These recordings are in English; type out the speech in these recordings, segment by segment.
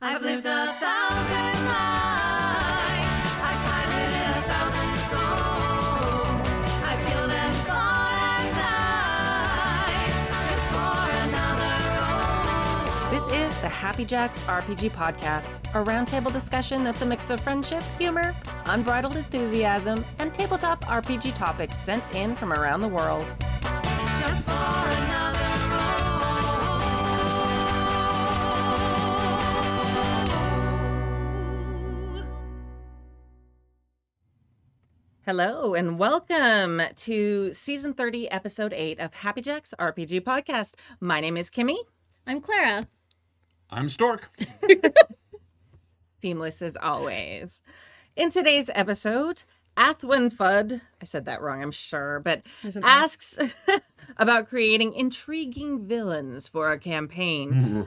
I've lived 1,000 lives. I've piloted 1,000 souls. I've killed and fought at night just for another role. This is the Happy Jacks RPG Podcast, a roundtable discussion that's a mix of friendship, humor, unbridled enthusiasm, and tabletop RPG topics sent in from around the world. Just for another role. Hello and welcome to Season 30, Episode 8 of Happy Jacks RPG Podcast. My name is Kimmy. I'm Clara. I'm Stork. Seamless as always. In today's episode, Athwin Fudd, I said that wrong, I'm sure, but asks about creating intriguing villains for a campaign.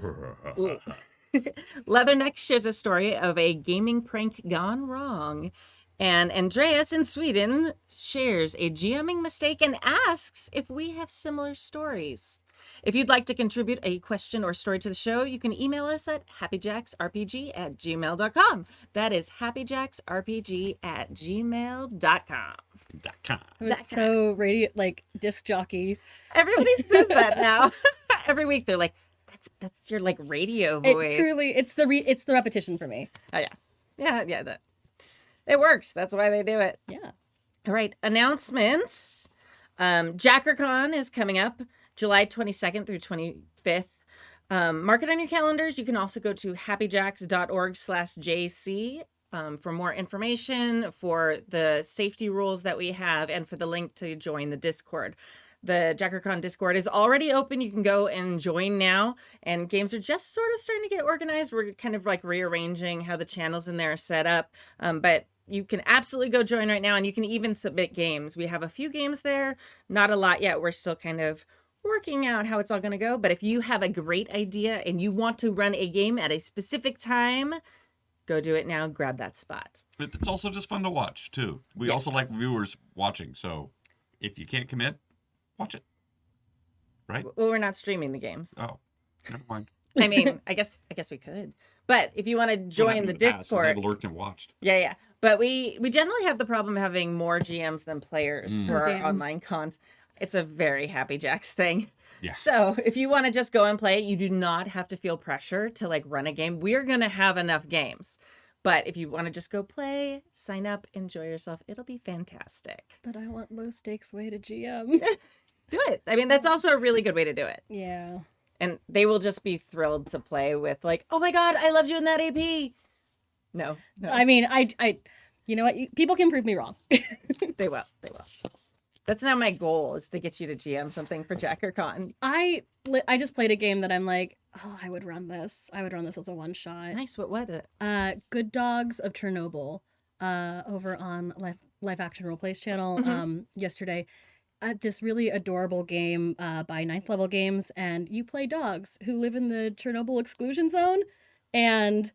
Leatherneck shares a story of a gaming prank gone wrong. And Andreas in Sweden shares a GMing mistake and asks if we have similar stories. If you'd like to contribute a question or story to the show, you can email us at happyjacksrpg@gmail.com. That is happyjacksrpg@gmail.com. It was so like disc jockey. Everybody says that now. Every week they're like, that's your like radio voice. It's the repetition for me. Oh, yeah. It works. That's why they do it. Yeah. All right. Announcements. JackerCon is coming up July 22nd through 25th. Mark it on your calendars. You can also go to happyjacks.org/JC for more information, for the safety rules that we have, and for the link to join the Discord. The JackerCon Discord is already open. You can go and join now. And games are just sort of starting to get organized. We're kind of like rearranging how the channels in there are set up. But you can absolutely go join right now. And you can even submit games. We have a few games there. Not a lot yet. We're still kind of working out how it's all going to go. But if you have a great idea and you want to run a game at a specific time, go do it now. Grab that spot. It's also just fun to watch, too. We also like viewers watching, so if you can't commit, watch it. Right? Well, we're not streaming the games. Oh, never mind. I mean, I guess we could. But if you want to join the Discord, I've lurked and watched. Yeah. But we generally have the problem of having more GMs than players for our online cons. It's a very Happy Jacks thing. Yeah. So if you want to just go and play, you do not have to feel pressure to like run a game. We're going to have enough games. But if you want to just go play, sign up, enjoy yourself, it'll be fantastic. But I want low stakes way to GM. Do it. I mean, that's also a really good way to do it. Yeah. And they will just be thrilled to play with like, oh my God, I loved you in that AP. No. I mean, I you know what? People can prove me wrong. They will. That's now my goal, is to get you to GM something for JackerCon. I just played a game that I'm like, oh, I would run this. I would run this as a one shot. Nice. What was it? Good Dogs of Chernobyl, over on Live Action Roleplays channel yesterday. This really adorable game by Ninth Level Games, and you play dogs who live in the Chernobyl exclusion zone, and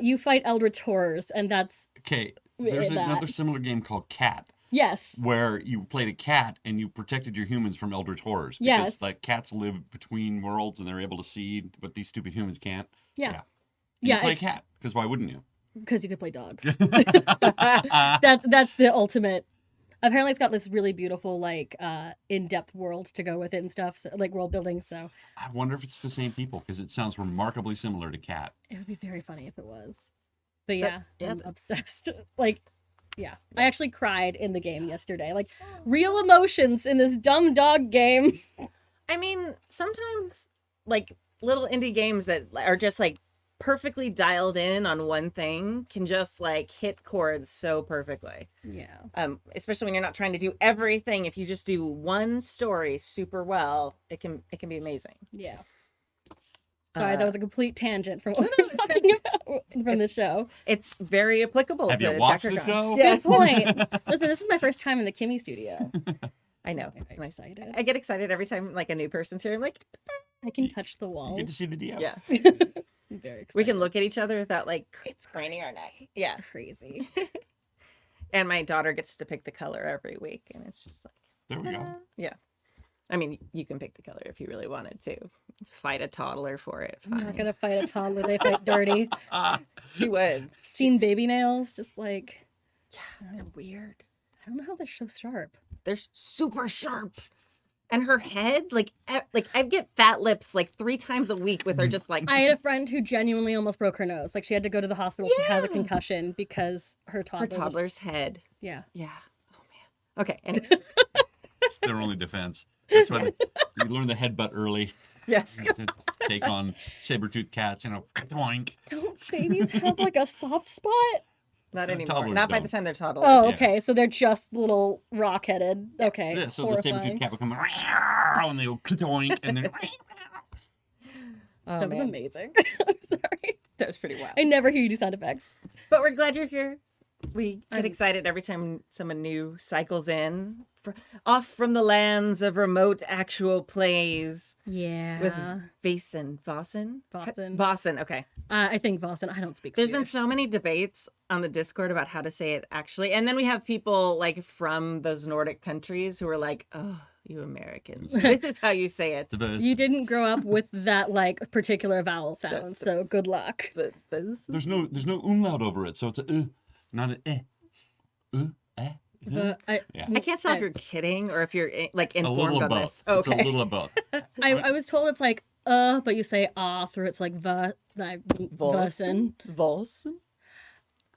you fight eldritch horrors, and that's Okay, there's another similar game called Cat. Yes. Where you played a cat and you protected your humans from eldritch horrors. Because like cats live between worlds and they're able to see what these stupid humans can't. Yeah. You play cat, because why wouldn't you? Because you could play dogs. That's the ultimate. Apparently it's got this really beautiful, like, in-depth world to go with it and stuff, so, like world building, so. I wonder if it's the same people, because it sounds remarkably similar to Cat. It would be very funny if it was. But yeah, I'm obsessed. Like, yeah. I actually cried in the game yesterday. Like, real emotions in this dumb dog game. I mean, sometimes, like, little indie games that are just, like, perfectly dialed in on one thing can just, like, hit chords so perfectly. Yeah. Especially when you're not trying to do everything. If you just do one story super well, it can be amazing. Yeah. Sorry, that was a complete tangent from what we were talking about from the show. It's very applicable Have to you watched JackerCon. the show? Yeah, good point. Listen, this is my first time in the Kimmy studio. I know. I'm It's nice. excited. I get excited every time like a new person's here. I'm like, I can touch the You walls. get to see the DM. yeah. I'm very excited. We can look at each other without like craning our neck. Yeah. Crazy. And my daughter gets to pick the color every week, and it's just like, There we go. yeah. I mean, you can pick the color if you really wanted to. Fight a toddler for it. I'm not Fine. gonna fight a toddler. They fight dirty. She would. Seen baby nails, just like They're weird. I don't know how they're so sharp. They're super sharp. And her head, like I get fat lips like 3 times a week with her just like. I had a friend who genuinely almost broke her nose. Like she had to go to the hospital. She has a Yeah. concussion because her toddler. her toddler's head. Yeah. Yeah. Oh man. Okay. And It's their only defense. That's why you learn the headbutt early yes. to take on saber-toothed cats. Doink. Don't babies have like a soft spot? Not anymore. toddlers Not by don't. the time they're toddlers. Oh, Yeah. okay. So they're just little rock-headed. Okay. Yeah, so the Horrifying. saber-toothed cat will come and they go doink, and then Oh, That was man. amazing. I'm sorry. That was pretty wild. I never hear you do sound effects. But we're glad you're here. We get I'm- excited every time someone new cycles in, off from the lands of remote actual plays Yeah. with Vossen. Vossen, okay. I think Boston. I don't speak There's been Swedish. so many debates on the Discord about how to say it actually. And then we have people like from those Nordic countries who are like, oh, you Americans. This is how you say it. the best. You didn't grow up with that like particular vowel sound, so good luck. This? There's no umlaut over it, so it's a not an eh. Yeah. I can't tell if you're kidding or if you're like A little informed of on both. this. It's a Okay. little of both. I was told it's like but you say through it's like Vossen. Vossen?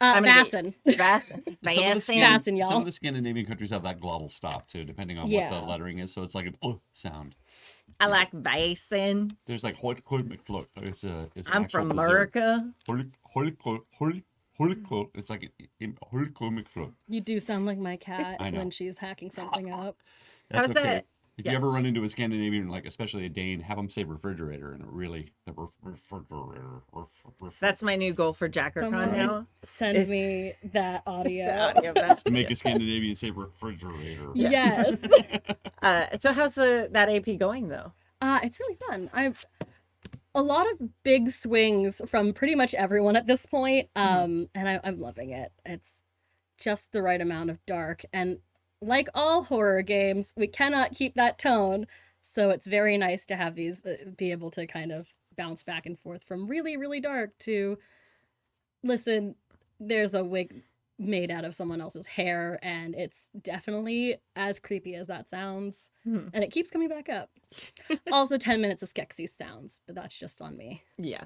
Vassen. Vassen. Vassen, y'all. Some of the Scandinavian countries have that glottal stop too, depending on Yeah. what the lettering is. So it's like an sound. I like Vassen. There's like Holkol. It's an I'm actual from dessert. America. Holkol. It's like Holkol. You do sound like my cat I know. when she's hacking something up. That's How's okay. that? If Yeah. you ever run into a Scandinavian, like especially a Dane, have them say refrigerator, and it really refrigerator. That's my new goal for JackerCon Someone now. Send me that audio. The audio of that. to make a Scandinavian say refrigerator. Yes. So how's that AP going though? It's really fun. I've a lot of big swings from pretty much everyone at this point. And I'm loving it. It's just the right amount of dark. And like all horror games, we cannot keep that tone. So it's very nice to have these be able to kind of bounce back and forth from really, really dark to listen, there's a wig made out of someone else's hair, and it's definitely as creepy as that sounds. Hmm. And it keeps coming back up. Also 10 minutes of Skeksis sounds, but that's just on me. Yeah.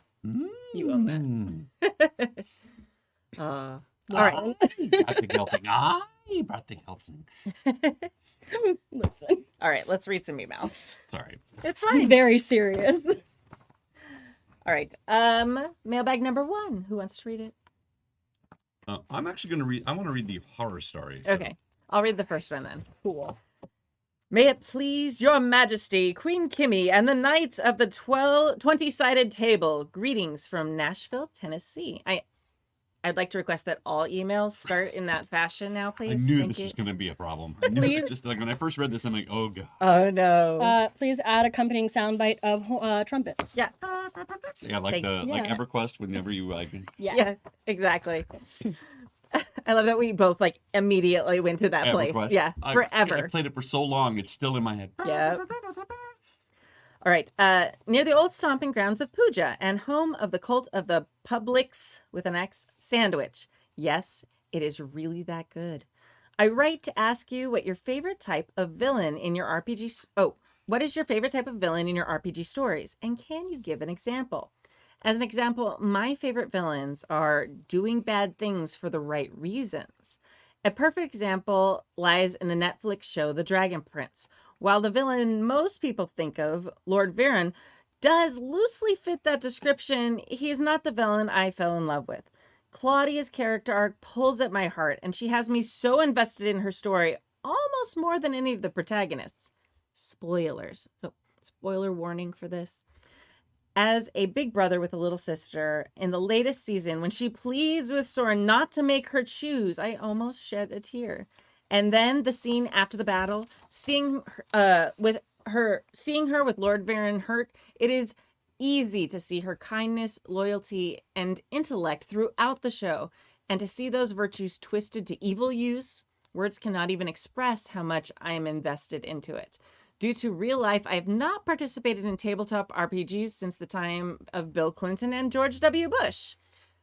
You own that. All right. Brought the gelfing. I brought the gelfing. Listen, All right. Let's read some emails. Sorry. It's fine. very serious. All right. Mailbag number 1. Who wants to read it? I'm actually going to read. I want to read the horror story. so- Okay. I'll read the first one then. Cool. May it please your majesty, Queen Kimmy, and the knights of the 20-sided table. Greetings from Nashville, Tennessee. I'd like to request that all emails start in that fashion now, I please. knew Thank this you. was going to be a problem. I knew it. Please. Just like when I first read this, I'm like, oh god. Oh no. Please add accompanying soundbite of trumpets. Yeah. Yeah, like Thank- like yeah. EverQuest. Whenever you like, Yes. Yeah, exactly. I love that we both like immediately went to that place. EverQuest. Yeah, I forever. played it for so long, it's still in my head. Yeah. All right. Near the old stomping grounds of Pooja and home of the cult of the Publix with an X sandwich. Yes, it is really that good. I write to ask you what your favorite type of villain in your RPG. What is your favorite type of villain in your RPG stories? And can you give an example? As an example, my favorite villains are doing bad things for the right reasons. A perfect example lies in the Netflix show The Dragon Prince. While the villain most people think of, Lord Viren, does loosely fit that description, he is not the villain I fell in love with. Claudia's character arc pulls at my heart, and she has me so invested in her story, almost more than any of the protagonists. Spoilers. So, spoiler warning for this. As a big brother with a little sister, in the latest season, when she pleads with Soren not to make her choose, I almost shed a tear. And then the scene after the battle, seeing her with Lord Viren hurt, it is easy to see her kindness, loyalty, and intellect throughout the show, and to see those virtues twisted to evil use. Words cannot even express how much I am invested into it. Due to real life, I have not participated in tabletop RPGs since the time of Bill Clinton and George W. Bush.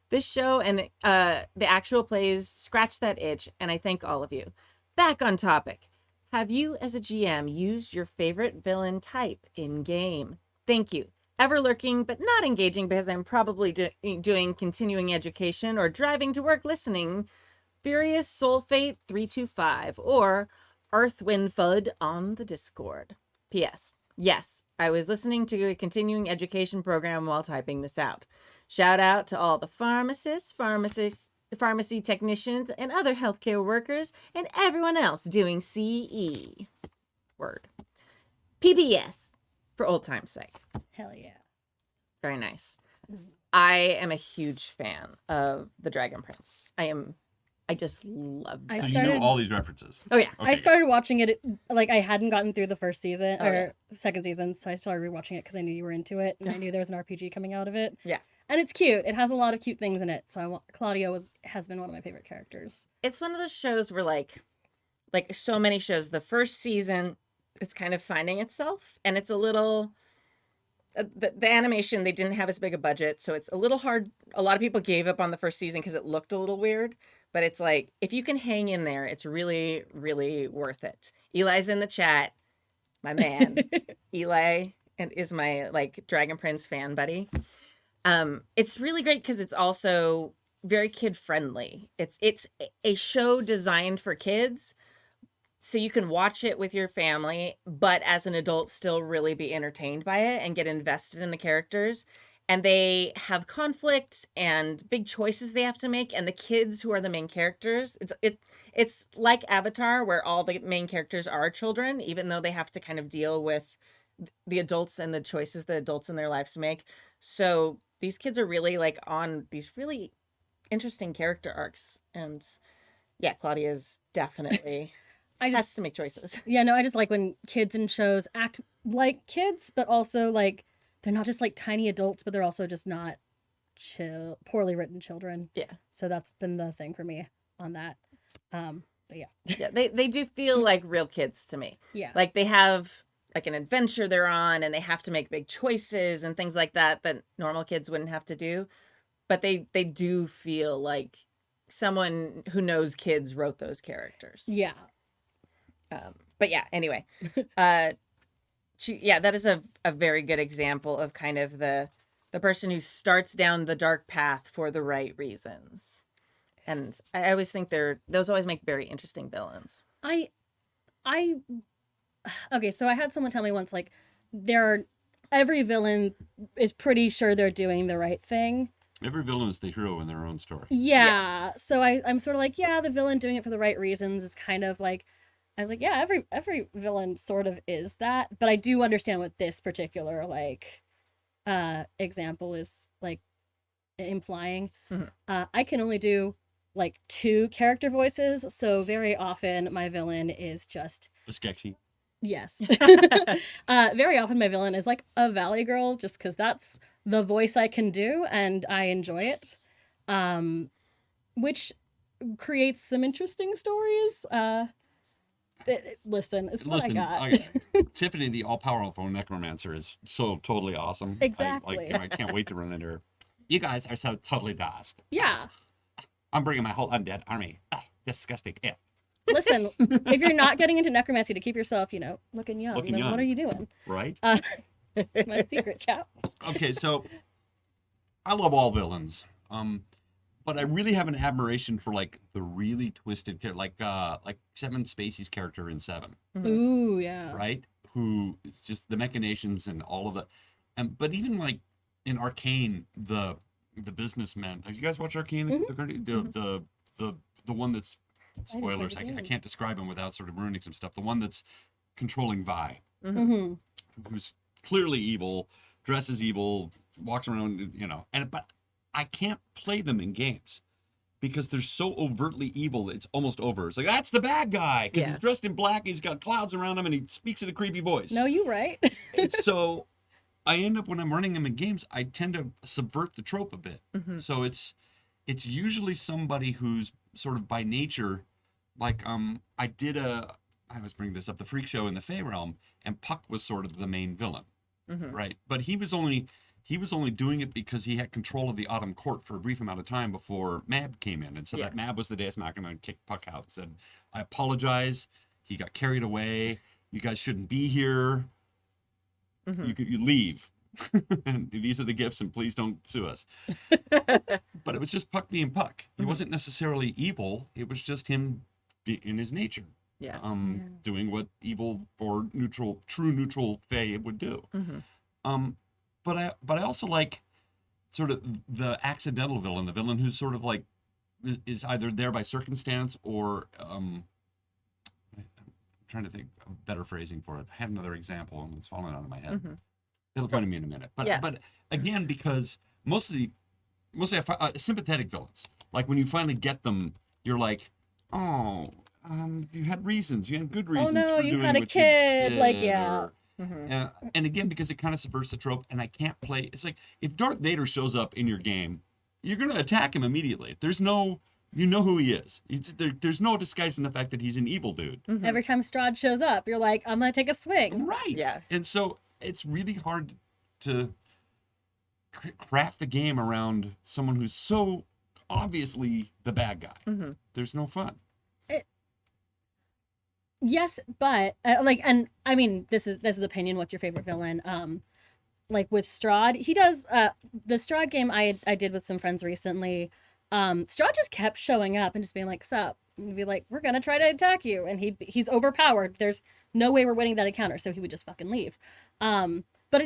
This show and the actual plays scratch that itch, and I thank all of you. Back on topic. Have you, as a GM, used your favorite villain type in-game? Thank you. Ever lurking, but not engaging because I'm probably doing continuing education or driving to work listening. Furious Soul Fate 325 or Earth Wind Fud on the Discord. P.S. Yes, I was listening to a continuing education program while typing this out. Shout out to all the pharmacists, pharmacy technicians, and other healthcare workers, and everyone else doing CE. Word. PBS, for old time's sake. Hell yeah. Very nice. I am a huge fan of The Dragon Prince. I just love I that. So you started- know all these references. Oh, yeah. Okay, I started watching it, like, I hadn't gotten through the first season, Oh, or yeah. second season, so I started rewatching it because I knew you were into it, and I knew there was an RPG coming out of it. Yeah. And it's cute. It has a lot of cute things in it, so Claudio has been one of my favorite characters. It's one of those shows where, like so many shows, the first season, it's kind of finding itself, and it's a little... The animation, they didn't have as big a budget, so it's a little hard. A lot of people gave up on the first season because it looked a little weird, but it's like, if you can hang in there, it's really, really worth it. Eli's in the chat, my man. Eli is my, like, Dragon Prince fan buddy. It's really great because it's also very kid friendly. It's a show designed for kids, so you can watch it with your family, but as an adult still really be entertained by it and get invested in the characters. And they have conflicts and big choices they have to make, and the kids who are the main characters, it's like Avatar, where all the main characters are children, even though they have to kind of deal with the adults and the choices the adults in their lives make. So these kids are really, like, on these really interesting character arcs. And yeah, Claudia's definitely has to make choices. Yeah, no, I just like when kids in shows act like kids, but also, like, they're not just, like, tiny adults, but they're also just not poorly written children. Yeah. So that's been the thing for me on that. But yeah. Yeah, they do feel like real kids to me. Yeah. Like they have, like, an adventure they're on, and they have to make big choices and things like that normal kids wouldn't have to do. But they do feel like someone who knows kids wrote those characters. Yeah. But yeah, anyway, that is a very good example of kind of the person who starts down the dark path for the right reasons. And I always think those always make very interesting villains. Okay, so I had someone tell me once, like, every villain is pretty sure they're doing the right thing. Every villain is the hero in their own story. Yeah. Yes. So I'm sort of like, yeah, the villain doing it for the right reasons is kind of like, I was like, yeah, every villain sort of is that, but I do understand what this particular, like, example is, like, implying. Mm-hmm. I can only do, like, 2 character voices, so very often my villain is just Skeksis. yes. Very often my villain is, like, a Valley Girl, just because that's the voice I can do and I enjoy it, which creates some interesting stories. Listen, it's what I got. Okay. Tiffany, the all-powerful necromancer, is so totally awesome. Exactly. I can't wait to run into her. You guys are so totally dust. Yeah. I'm bringing my whole undead army. Ugh, disgusting. Yeah. Listen, if you're not getting into necromancy to keep yourself, looking young, Looking then young. what are you doing? Right? It's my secret, chap. Okay, so I love all villains. But I really have an admiration for, like, the really twisted character, like Kevin Spacey's character in Seven, Ooh, yeah. right? Who is just the machinations and all of the, but even, like, in Arcane, the businessman. Have you guys watched Arcane? The one that's, spoilers, I can't describe him without sort of ruining some stuff. The one that's controlling Vi, Mm-hmm. who's clearly evil, dresses evil, walks around, but I can't play them in games because they're so overtly evil that it's almost over. It's like, that's the bad guy because he's dressed in black, he's got clouds around him, and he speaks in a creepy voice. No, you right. And so I end up, when I'm running them in games, I tend to subvert the trope a bit. Mm-hmm. So it's usually somebody who's sort of by nature, like I did a I always bring this up, the freak show in the Fey realm, and Puck was sort of the main villain, right? But he was only doing it because he had control of the Autumn Court for a brief amount of time before Mab came in, and so that Mab was the Deus Machina and kicked Puck out and said, "I apologize. He got carried away. You guys shouldn't be here. You leave." And these are the gifts, and please don't sue us. But it was just Puck being Puck. He wasn't necessarily evil. It was just him in his nature. Doing what evil or true neutral Fae would do. But I also like sort of the accidental villain, the villain who's sort of like is either there by circumstance or I'm trying to think of better phrasing for it. I had another example and it's falling out of my head. It'll come to me in a minute. But again, because mostly sympathetic villains, like when you finally get them, you're like, oh, you had reasons, you had good reasons. Oh no, for you doing had a what kid, you like did, yeah. And again, because it kind of subverts the trope, and I can't play. It's like if Darth Vader shows up in your game, you're gonna attack him immediately. There's no, you know who he is. There's no disguising the fact that he's an evil dude. Every time Strahd shows up, you're like, I'm gonna take a swing. Right. Yeah. And so it's really hard to craft the game around someone who's so obviously the bad guy. There's no fun. Yes, but like, and I mean, this is opinion. What's your favorite villain? Like with Strahd, he does the Strahd game I did with some friends recently. Strahd just kept showing up and just being like, "Sup," and be like, "We're gonna try to attack you," and he's overpowered. There's no way we're winning that encounter, so he would just fucking leave. But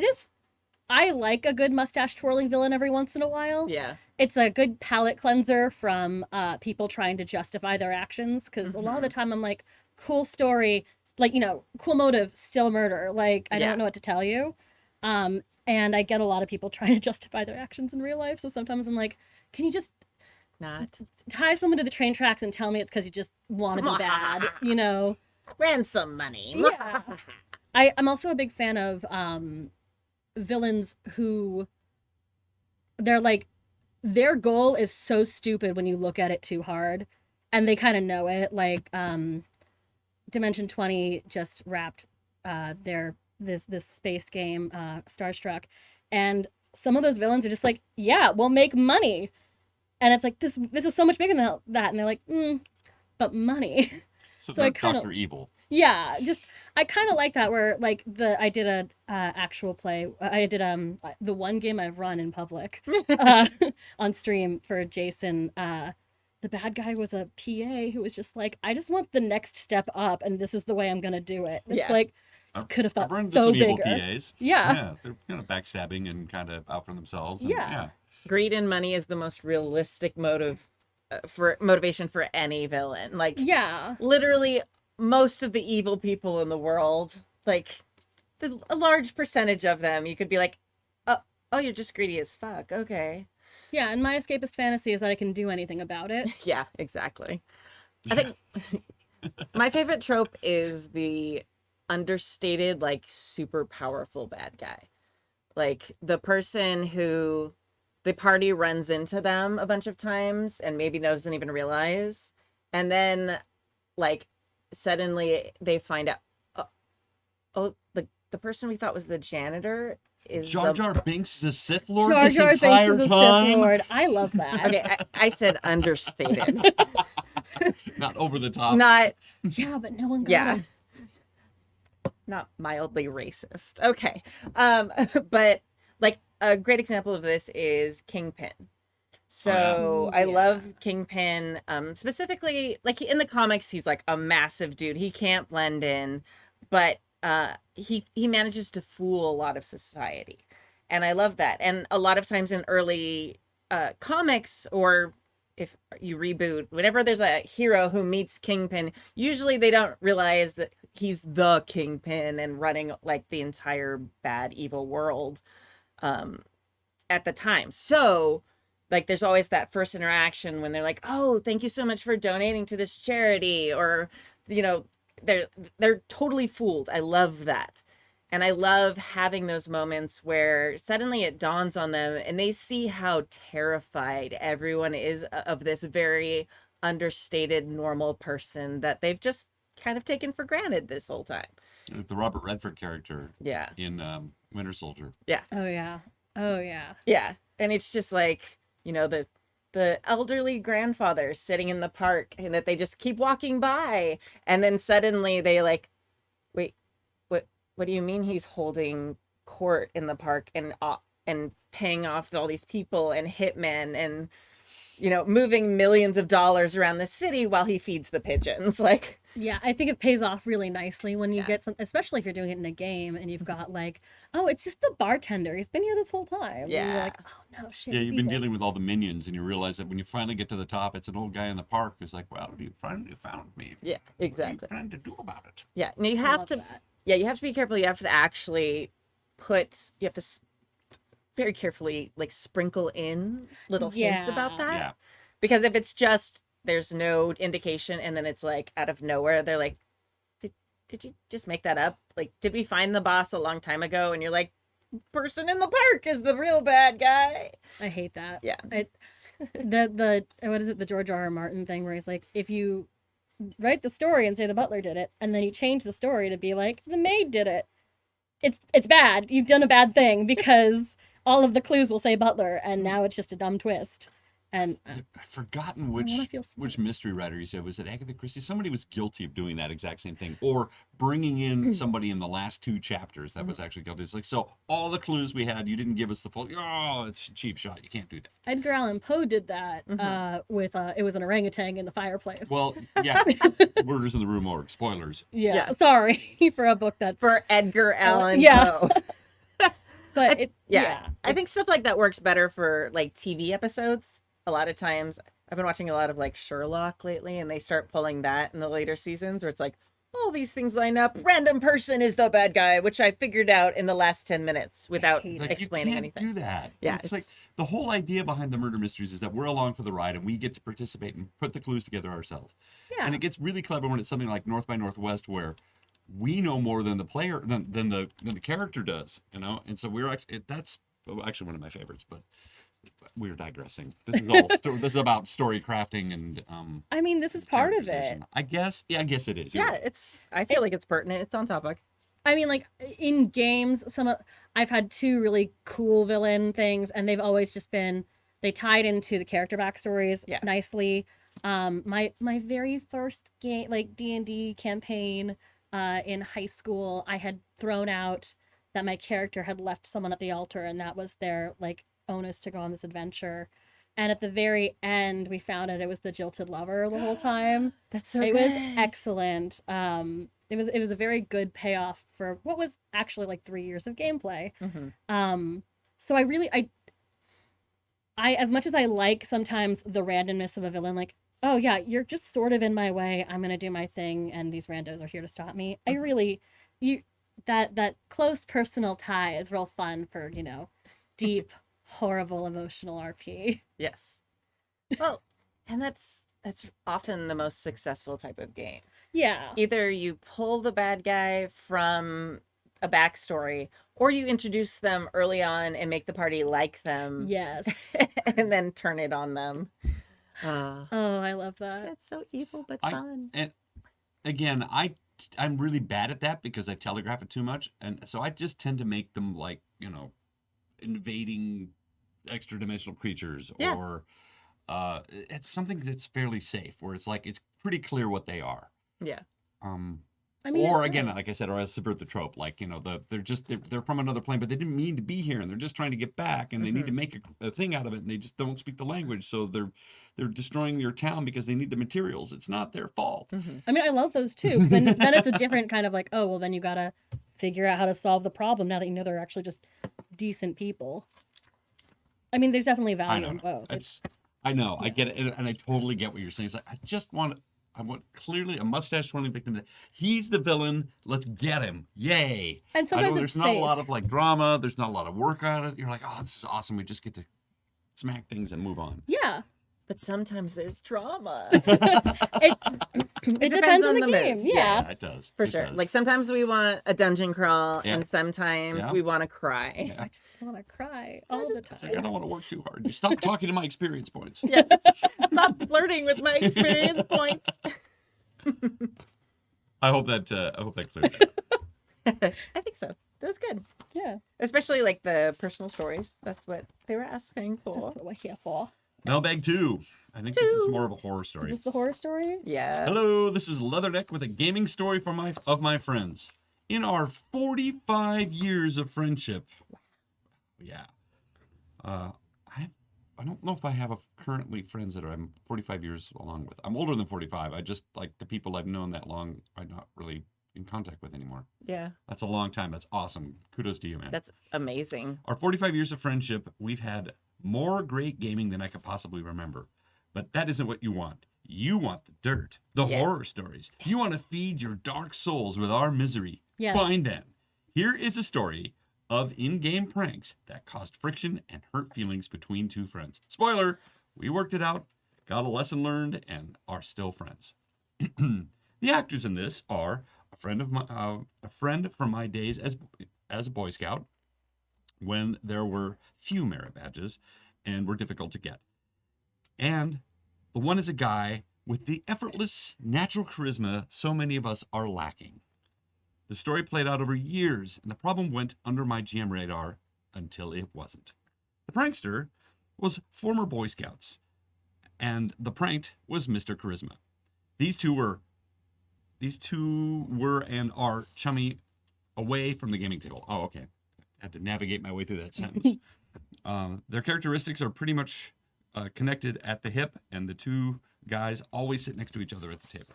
I like a good mustache twirling villain every once in a while. Yeah. It's a good palate cleanser from people trying to justify their actions, because a lot of the time I'm like, cool story, like, cool motive, still murder. Like, I don't know what to tell you. And I get a lot of people trying to justify their actions in real life. So sometimes I'm like, can you just Not tie someone to the train tracks and tell me it's because you just want to be bad, ransom money. Yeah. I'm also a big fan of villains who they're like, their goal is so stupid when you look at it too hard, and they kind of know it. Like Dimension 20 just wrapped this space game, Starstruck, and some of those villains are just like, yeah, we'll make money, and it's like this is so much bigger than that, and they're like, but money. So I they're kinda, Dr. Evil. yeah, just I kind of like that, where like I did a actual play. I did the one game I've run in public on stream for Jason. The bad guy was a PA who was just like, I just want the next step up, and this is the way I'm gonna do it. It's like, I could have thought I've run into so some bigger. evil PAs. Yeah. They're kind of backstabbing and kind of out for themselves. And, Yeah. Greed and money is the most realistic motivation for any villain. Like, Yeah. literally most of the evil people in the world, like a large percentage of them, you could be like, oh, you're just greedy as fuck. Okay. Yeah, and my escapist fantasy is that I can do anything about it. Yeah, exactly. I think my favorite trope is the understated, like, super powerful bad guy. Like, the person who the party runs into them a bunch of times and maybe doesn't even realize. And then, like, suddenly they find out, the person we thought was the janitor is Jar Jar Binks is a Sith Lord Jar this Jar entire Binks is a time. Sith Lord. I love that. Okay, I said understated. Not over the top. Not, Yeah, but no one got yeah. it. Not mildly racist. Okay. But like a great example of this is Kingpin. So I love Kingpin. Specifically, like in the comics, he's like a massive dude. He can't blend in, but he manages to fool a lot of society, and I love that. And a lot of times in early comics, or if you reboot, whenever there's a hero who meets Kingpin, usually they don't realize that he's the Kingpin and running like the entire bad evil world at the time. So like there's always that first interaction when they're like, oh, thank you so much for donating to this charity, or they're totally fooled. I love that. And I love having those moments where suddenly it dawns on them and they see how terrified everyone is of this very understated normal person that they've just kind of taken for granted this whole time. The Robert Redford character Yeah. in Winter Soldier. Oh yeah. Oh yeah. Yeah. And it's just like, the elderly grandfather sitting in the park and that they just keep walking by. And then suddenly they like, wait, what do you mean he's holding court in the park and paying off all these people and hitmen and, moving millions of dollars around the city while he feeds the pigeons? Like, Yeah, I think it pays off really nicely when you Yeah. get some, especially if you're doing it in a game and you've got like, oh, it's just the bartender. He's been here this whole time. And you're Yeah. like, oh no, shit. Yeah, he's you've been evil. dealing with all the minions, and you realize that when you finally get to the top, it's an old guy in the park who's like, "Well, you finally found me. yeah, What exactly. are you trying to do about it?" Yeah. And you I have love to, that. yeah, you have to be careful. You have to actually very carefully like sprinkle in little hints about Yeah. that. Yeah. Because if it's just there's no indication and then it's like out of nowhere, they're like, did you just make that up? Like, did we find the boss a long time ago? And you're like, person in the park is the real bad guy. I hate that. Yeah. The what is it, the George R.R. Martin thing where he's like, if you write the story and say the butler did it, and then you change the story to be like, the maid did it, it's bad. You've done a bad thing because all of the clues will say butler, and now it's just a dumb twist. And I've forgotten wanna feel smart. which mystery writer you said. Was it Agatha Christie? Somebody was guilty of doing that exact same thing, or bringing in somebody in the last 2 chapters that was actually guilty. It's like, so all the clues we had, you didn't give us the full. Oh, it's a cheap shot. You can't do that. Edgar Allan Poe did that with it was an orangutan in the fireplace. Well, yeah. Murders in the Rue Morgue. Spoilers. yeah, sorry for a book that's For Edgar Allan yeah. Poe. but it Yeah. I think stuff like that works better for like TV episodes. A lot of times I've been watching a lot of like Sherlock lately, and they start pulling that in the later seasons where it's like, all these things line up. Random person is the bad guy, which I figured out in the last 10 minutes without hate it. Like, explaining you can't anything. do that. Yeah, It's like it's- the whole idea behind the murder mysteries is that we're along for the ride and we get to participate and put the clues together ourselves. Yeah. And it gets really clever when it's something like North by Northwest where we know more than the player than the character does, And so we're actually that's actually one of my favorites, but we're digressing. This is all this is about story crafting and I mean, this is part of it. characterization. I guess it is. You're Yeah, right. I feel like it's pertinent. It's on topic. I mean, like in games, I've had 2 really cool villain things, and they've always just been they tied into the character backstories Yeah. nicely. My very first game, like D&D campaign, in high school, I had thrown out that my character had left someone at the altar, and that was their like onus to go on this adventure. And at the very end, we found out it was the jilted lover the whole time. That's so It good. was excellent. It was a very good payoff for what was actually like 3 years of gameplay. Mhm. So I as much as I like sometimes the randomness of a villain, like, oh yeah, you're just sort of in my way, I'm gonna do my thing, and these randos are here to stop me. I really that close personal tie is real fun for, deep, horrible, emotional RP. Yes. Well, and that's often the most successful type of game. Yeah. Either you pull the bad guy from a backstory, or you introduce them early on and make the party like them, Yes. and then turn it on them. Oh, I love that. That's so evil but I- fun. And again, I'm really bad at that because I telegraph it too much, and so I just tend to make them like invading extra dimensional creatures, Yeah. or it's something that's fairly safe, where it's like it's pretty clear what they are. Yeah. I mean, Or it's again, nice. like I said, or I subvert the trope, like they're from another plane, but they didn't mean to be here, and they're just trying to get back, and they need to make a thing out of it, and they just don't speak the language, so they're destroying your town because they need the materials. It's not their fault. I mean, I love those too. Then it's a different kind of like, oh, well, then you gotta figure out how to solve the problem now that you know they're actually just decent people. I mean, there's definitely I value know. in both. I know. I get it, and I totally get what you're saying. It's like I want clearly a mustache-twirling victim. He's the villain. Let's get him! Yay! And sometimes there's it's not a safe. lot of like drama. There's not a lot of work on it. You're like, oh, this is awesome. We just get to smack things and move on. Yeah. But sometimes there's drama. It depends on the mood. game. Yeah. it does For It sure. does. Like sometimes we want a dungeon crawl, Yeah. and sometimes Yeah. we want to cry. I just want to cry all the It's like, I time. don't want to work too hard. You stop talking to my experience points. Yes. Stop flirting with my experience points. I hope that cleared that. I think so. That was good. Yeah, Especially like the personal stories. That's what they were asking that's for. what we're here for. Mailbag 2. I think this is more of a horror Is story. this the horror story? Yeah. Hello, this is Leatherneck with a gaming story for my friends. In our 45 years of friendship, yeah, I don't know if I have currently friends that I'm 45 years along with. I'm older than 45. I just like the people I've known that long. I'm not really in contact with anymore. Yeah. That's a long time. That's awesome. Kudos to you, man. That's amazing. Our 45 years of friendship, we've had more great gaming than I could possibly remember. But that isn't what you want. You want the dirt, the Yeah. horror stories. You want to feed your dark souls with our misery. Yes. Fine then. Here is a story of in-game pranks that caused friction and hurt feelings between two friends. Spoiler, we worked it out, got a lesson learned, and are still friends. The actors in this are a friend from my days as a Boy Scout, when there were few merit badges and were difficult to get. And the one is a guy with the effortless, natural charisma so many of us are lacking. The story played out over years, and the problem went under my GM radar until it wasn't. The prankster was former Boy Scouts, and the pranked was Mr. Charisma. These two were and are chummy away from the gaming table. Oh, okay. I had to navigate my way through that sentence. Their characteristics are pretty much connected at the hip, and the two guys always sit next to each other at the table.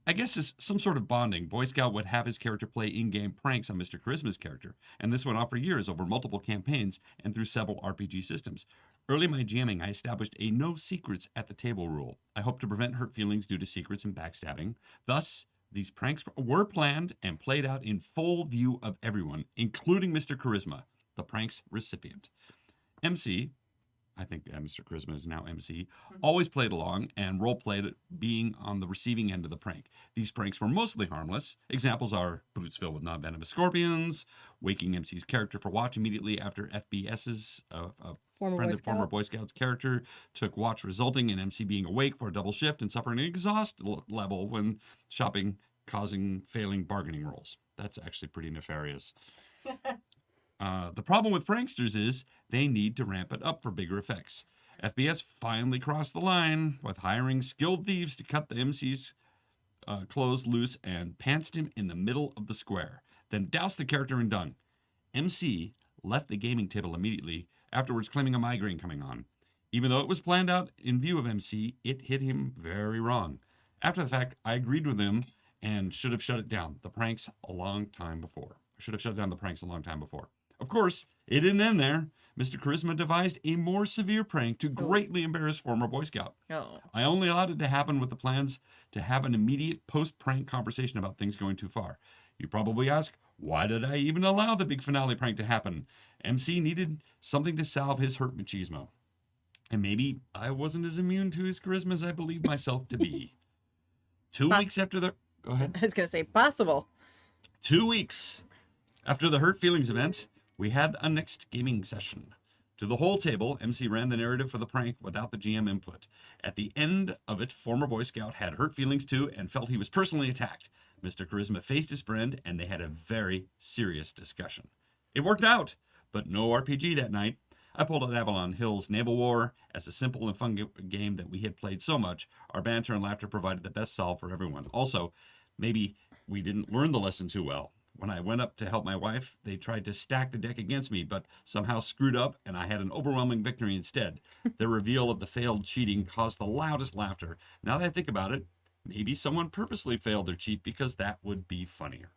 I guess as some sort of bonding, Boy Scout would have his character play in-game pranks on Mr. Charisma's character, and this went on for years over multiple campaigns and through several RPG systems. Early in my GMing, I established a no secrets at the table rule. I hope to prevent hurt feelings due to secrets and backstabbing. Thus, these pranks were planned and played out in full view of everyone, including Mr. Charisma, the prank's recipient. MC, I think Mr. Charisma is now MC, always played along and role-played being on the receiving end of the prank. These pranks were mostly harmless. Examples are boots filled with non-venomous scorpions, waking MC's character for watch immediately after FBS's former Boy Scout's character took watch, resulting in MC being awake for a double shift and suffering an exhaust level when shopping, causing failing bargaining rolls. That's actually pretty nefarious. The problem with pranksters is they need to ramp it up for bigger effects. FBS finally crossed the line with hiring skilled thieves to cut the MC's clothes loose and pantsed him in the middle of the square, then doused the character in dung. MC left the gaming table immediately, afterwards claiming a migraine coming on. Even though it was planned out in view of MC, it hit him very wrong. After the fact, I agreed with him and should have shut down the pranks a long time before. Of course, it didn't end there. Mr. Charisma devised a more severe prank to greatly embarrass former Boy Scout. Oh. I only allowed it to happen with the plans to have an immediate post-prank conversation about things going too far. You probably ask, why did I even allow the big finale prank to happen? MC needed something to salve his hurt machismo. And maybe I wasn't as immune to his charisma as I believed myself to be. 2 weeks after the... Go ahead. I was going to say possible. 2 weeks after the Hurt Feelings event, we had a next gaming session. To the whole table, MC ran the narrative for the prank without the GM input. At the end of it, former Boy Scout had hurt feelings too and felt he was personally attacked. Mr. Charisma faced his friend and they had a very serious discussion. It worked out, but no RPG that night. I pulled out Avalon Hill's Naval War as a simple and fun game that we had played so much. Our banter and laughter provided the best solve for everyone. Also, maybe we didn't learn the lesson too well. When I went up to help my wife, they tried to stack the deck against me, but somehow screwed up, and I had an overwhelming victory instead. The reveal of the failed cheating caused the loudest laughter. Now that I think about it, maybe someone purposely failed their cheat because that would be funnier.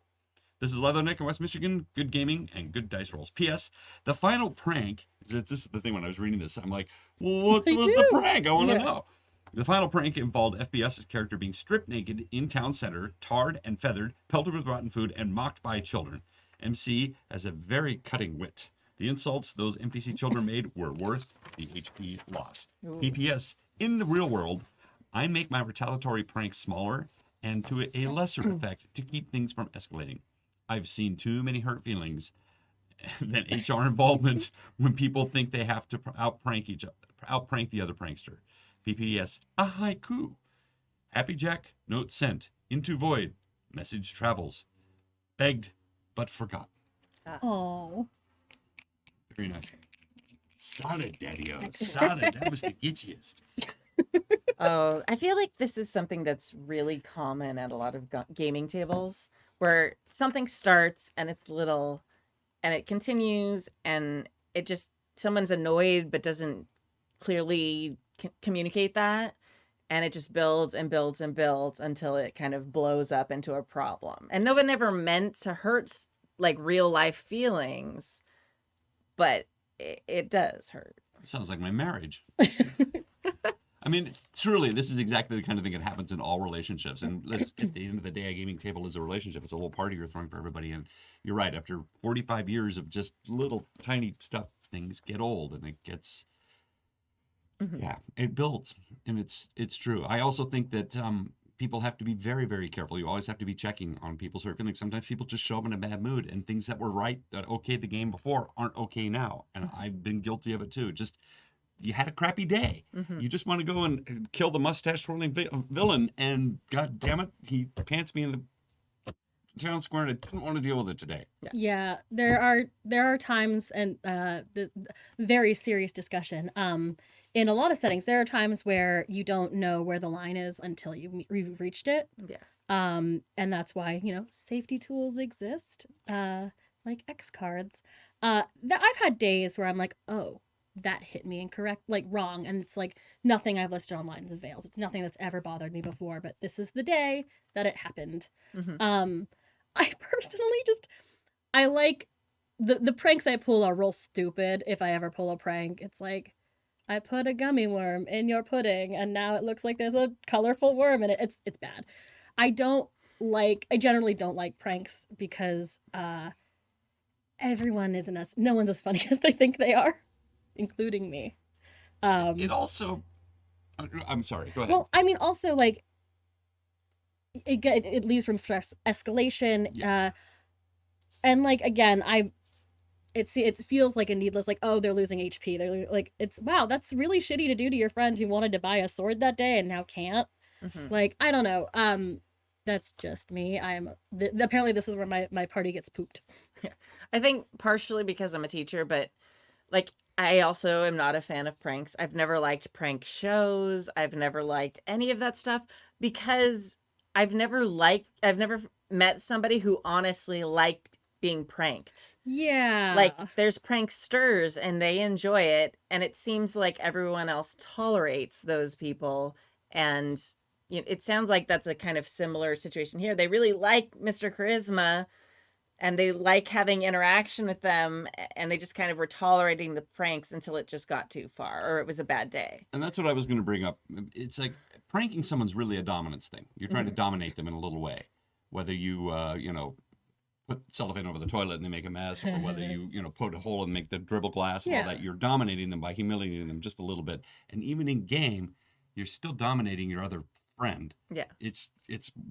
This is Leatherneck in West Michigan. Good gaming and good dice rolls. P.S. The final prank, this is the thing when I was reading this, I'm like, well, what was the prank? I want to know. The final prank involved FBS's character being stripped naked in town center, tarred and feathered, pelted with rotten food, and mocked by children. MC has a very cutting wit. The insults those NPC children made were worth the HP loss. PPS, in the real world, I make my retaliatory pranks smaller and to a lesser effect to keep things from escalating. I've seen too many hurt feelings than HR involvement when people think they have to outprank the other prankster. PPS, a haiku. Happy Jack, note sent. Into void. Message travels. Begged, but forgot. Oh. Very nice. Solid, Daddy-O. Solid. That was the gitchiest. Oh, I feel like this is something that's really common at a lot of gaming tables where something starts and it's little and it continues and it just, someone's annoyed but doesn't clearly communicate that. And it just builds and builds and builds until it kind of blows up into a problem. And no one ever meant to hurt like real life feelings, but it does hurt. Sounds like my marriage. I mean, truly, this is exactly the kind of thing that happens in all relationships. And let's, at the end of the day, a gaming table is a relationship. It's a little party you're throwing for everybody. And you're right. After 45 years of just little tiny stuff, things get old and it gets, yeah, it builds. And it's true. I also think that people have to be very, very careful. You always have to be checking on people's hurt feelings. Sometimes people just show up in a bad mood and things that were right, that okayed the game before, aren't okay now. And I've been guilty of it too. Just, you had a crappy day. You just want to go and kill the mustache twirling villain, and god damn it, he pants me in the town square, and I didn't want to deal with it today. Yeah, there are times, and the very serious discussion. In a lot of settings, there are times where you don't know where the line is until you've reached it. Yeah. And that's why, safety tools exist, like X cards. That I've had days where I'm like, oh, that hit me incorrect, like wrong. And it's like nothing I've listed online is avails. It's nothing that's ever bothered me before, but this is the day that it happened. I personally I like the pranks I pull are real stupid. If I ever pull a prank, it's like, I put a gummy worm in your pudding and now it looks like there's a colorful worm in it. It's bad. I generally don't like pranks because everyone isn't no one's as funny as they think they are, including me. It also, I'm sorry, go ahead. Well, I mean, also, like, it leaves room for escalation. Yeah. And, like, again, it feels like a needless, like, oh, they're losing HP. Like, wow, that's really shitty to do to your friend who wanted to buy a sword that day and now can't. Like, I don't know. That's just me. Apparently this is where my party gets pooped. Yeah. I think partially because I'm a teacher, but, like, I also am not a fan of pranks. I've never liked prank shows. I've never liked any of that stuff because I've never met somebody who honestly liked being pranked. Yeah. Like, there's pranksters and they enjoy it, and it seems like everyone else tolerates those people. And it sounds like that's a kind of similar situation here. They really like Mr. Charisma and they like having interaction with them, and they just kind of were tolerating the pranks until it just got too far or it was a bad day. And that's what I was going to bring up. It's like pranking someone's really a dominance thing. You're trying to dominate them in a little way, whether you put cellophane over the toilet and they make a mess, or whether you put a hole and make the dribble glass and all that. You're dominating them by humiliating them just a little bit. And even in game, you're still dominating your other friend. Yeah. It's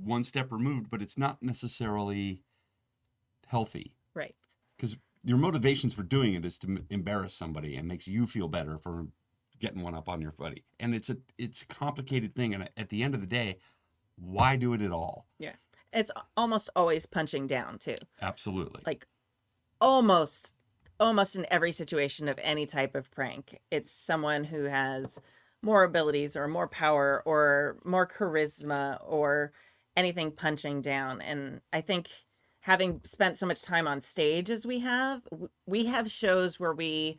one step removed, but it's not necessarily healthy. Right. Because your motivations for doing it is to embarrass somebody and makes you feel better for getting one up on your buddy. And it's a complicated thing. And at the end of the day, why do it at all? Yeah. It's almost always punching down too. Absolutely. Like almost in every situation of any type of prank, it's someone who has more abilities or more power or more charisma or anything punching down. And I think having spent so much time on stage as we have shows where we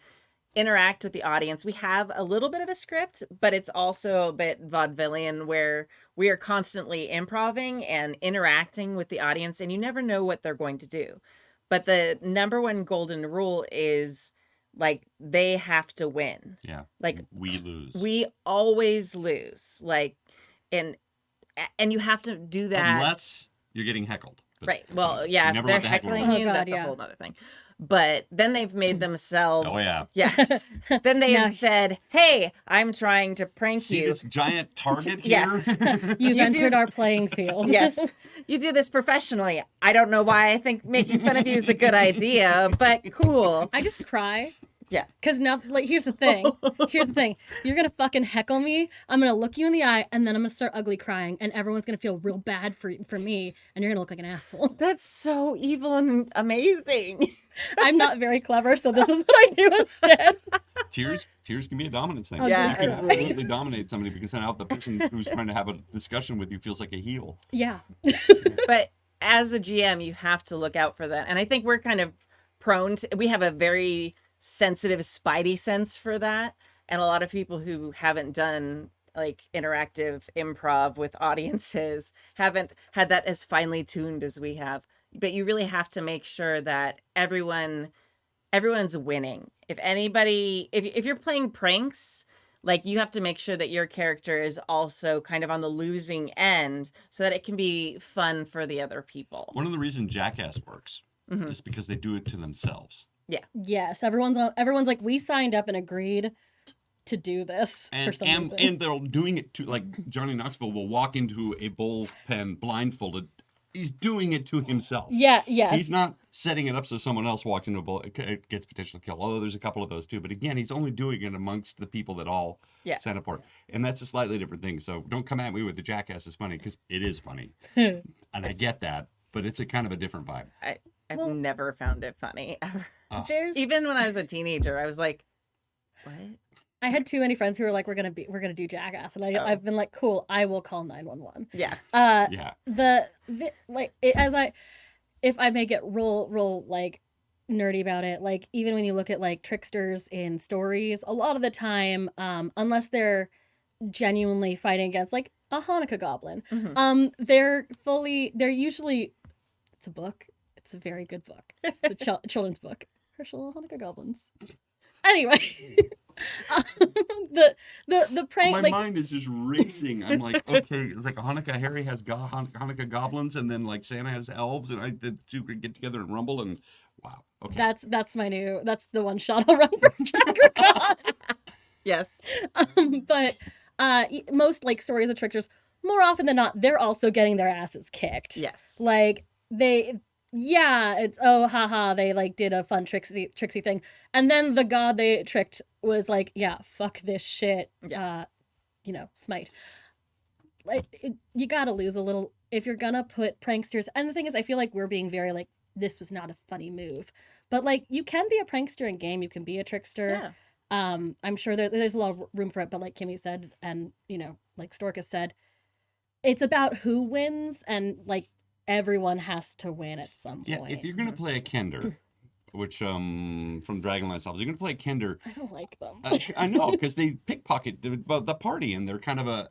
interact with the audience. We have a little bit of a script, but it's also a bit vaudevillian where we are constantly improving and interacting with the audience, and you never know what they're going to do. But the number one golden rule is, like, they have to win. Yeah. Like, we lose. We always lose. Like, and you have to do that unless you're getting heckled. But right. Well, yeah, if never they're let the heckler heckling win. you, Oh, God, that's a yeah. whole other thing. But then they've made themselves. Oh, yeah. Yeah. Then they Now- have said, hey, I'm trying to prank See you. this giant target Yes. here? You've You entered do- our playing field. Yes. You do this professionally. I don't know why I think making fun of you is a good idea, but cool. I just cry Yeah. Because now, like, here's the thing. You're gonna fucking heckle me. I'm gonna look you in the eye, and then I'm gonna start ugly crying, and everyone's gonna feel real bad for me, and you're gonna look like an asshole. That's so evil and amazing. I'm not very clever, so this is what I do instead. Tears can be a dominance thing. Yeah, You can absolutely. absolutely dominate somebody because now the person who's trying to have a discussion with you feels like a heel. Yeah. But as a GM, you have to look out for that. And I think we're kind of prone to, we have a very sensitive spidey sense for that. And a lot of people who haven't done like interactive improv with audiences haven't had that as finely tuned as we have. But you really have to make sure that everyone's winning. If anybody, if you're playing pranks, like you have to make sure that your character is also kind of on the losing end so that it can be fun for the other people. One of the reasons Jackass works is because they do it to themselves. Yes. Everyone's like, we signed up and agreed to do this for And some reason. and they're doing it to, like, Johnny Knoxville will walk into a bullpen blindfolded. He's doing it to himself. Yeah. Yes. He's not setting it up so someone else walks into a bull, it gets potentially killed. Although there's a couple of those too. But again, he's only doing it amongst the people that all sign up for it. And that's a slightly different thing. So don't come at me with the Jackass is funny, because it is funny. And I get that. But it's a kind of a different vibe. I've never found it funny ever. There's Even when I was a teenager, I was like, what? I had too many friends who were like, we're gonna do Jackass, and I've been like, cool, I will call 911. Yeah. Yeah. If I may get real like nerdy about it, like even when you look at like tricksters in stories, a lot of the time, unless they're genuinely fighting against like a Hanukkah goblin, they're usually, it's a book. It's a very good book. It's a children's book. Herschel Hanukkah goblins. Anyway, the prank. My like, mind is just racing. I'm like, okay, it's like Hanukkah Harry has Hanukkah goblins, and then like Santa has elves, and the two could get together and rumble, and wow. Okay. that's the one shot I'll run for Jackragon. Yes. But most like stories of tricksters, more often than not, they're also getting their asses kicked. Yes. Like it's oh haha, they like did a fun tricksy thing, and then the god they tricked was like, yeah, fuck this shit, smite. Like you gotta lose a little if you're gonna put pranksters. And the thing is, I feel like we're being very like, this was not a funny move, but like you can be a prankster in game, you can be a trickster. Yeah. I'm sure there's a lot of room for it, but like Kimmy said, and like Storkus said, it's about who wins, and like everyone has to win at some point. Yeah, if you're gonna play a Kender, which from Dragonlance novels, you're gonna play a Kender. I don't like them. I know, because they pickpocket the party, and they're kind of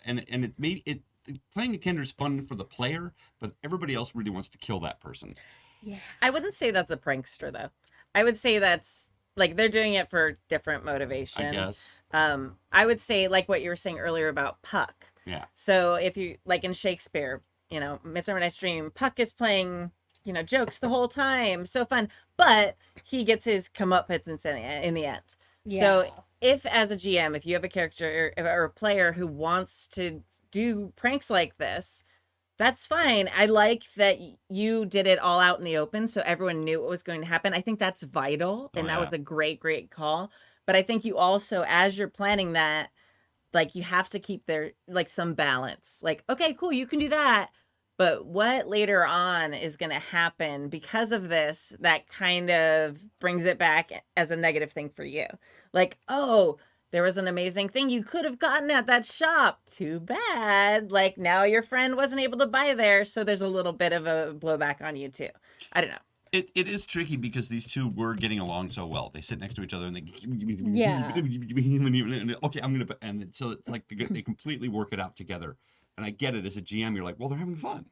playing a Kender is fun for the player, but everybody else really wants to kill that person. Yeah. I wouldn't say that's a prankster though. I would say that's like they're doing it for different motivation. I guess. I would say like what you were saying earlier about Puck. Yeah. So if you like in Shakespeare, Midsummer Night's Dream, Puck is playing, jokes the whole time, so fun, but he gets his comeuppance in the end. Yeah. So if as a GM, if you have a character or a player who wants to do pranks like this, that's fine. I like that you did it all out in the open so everyone knew what was going to happen. I think that's vital, and that was a great call. But I think you also, as you're planning that, like you have to keep there like some balance. Like, okay, cool, you can do that, but what later on is going to happen because of this that kind of brings it back as a negative thing for you? Like, oh, there was an amazing thing you could have gotten at that shop. Too bad. Like now your friend wasn't able to buy there, so there's a little bit of a blowback on you too. I don't know. It is tricky because these two were getting along so well. They sit next to each other and they okay, and so it's like they completely work it out together. And I get it as a GM. You're like, well, they're having fun.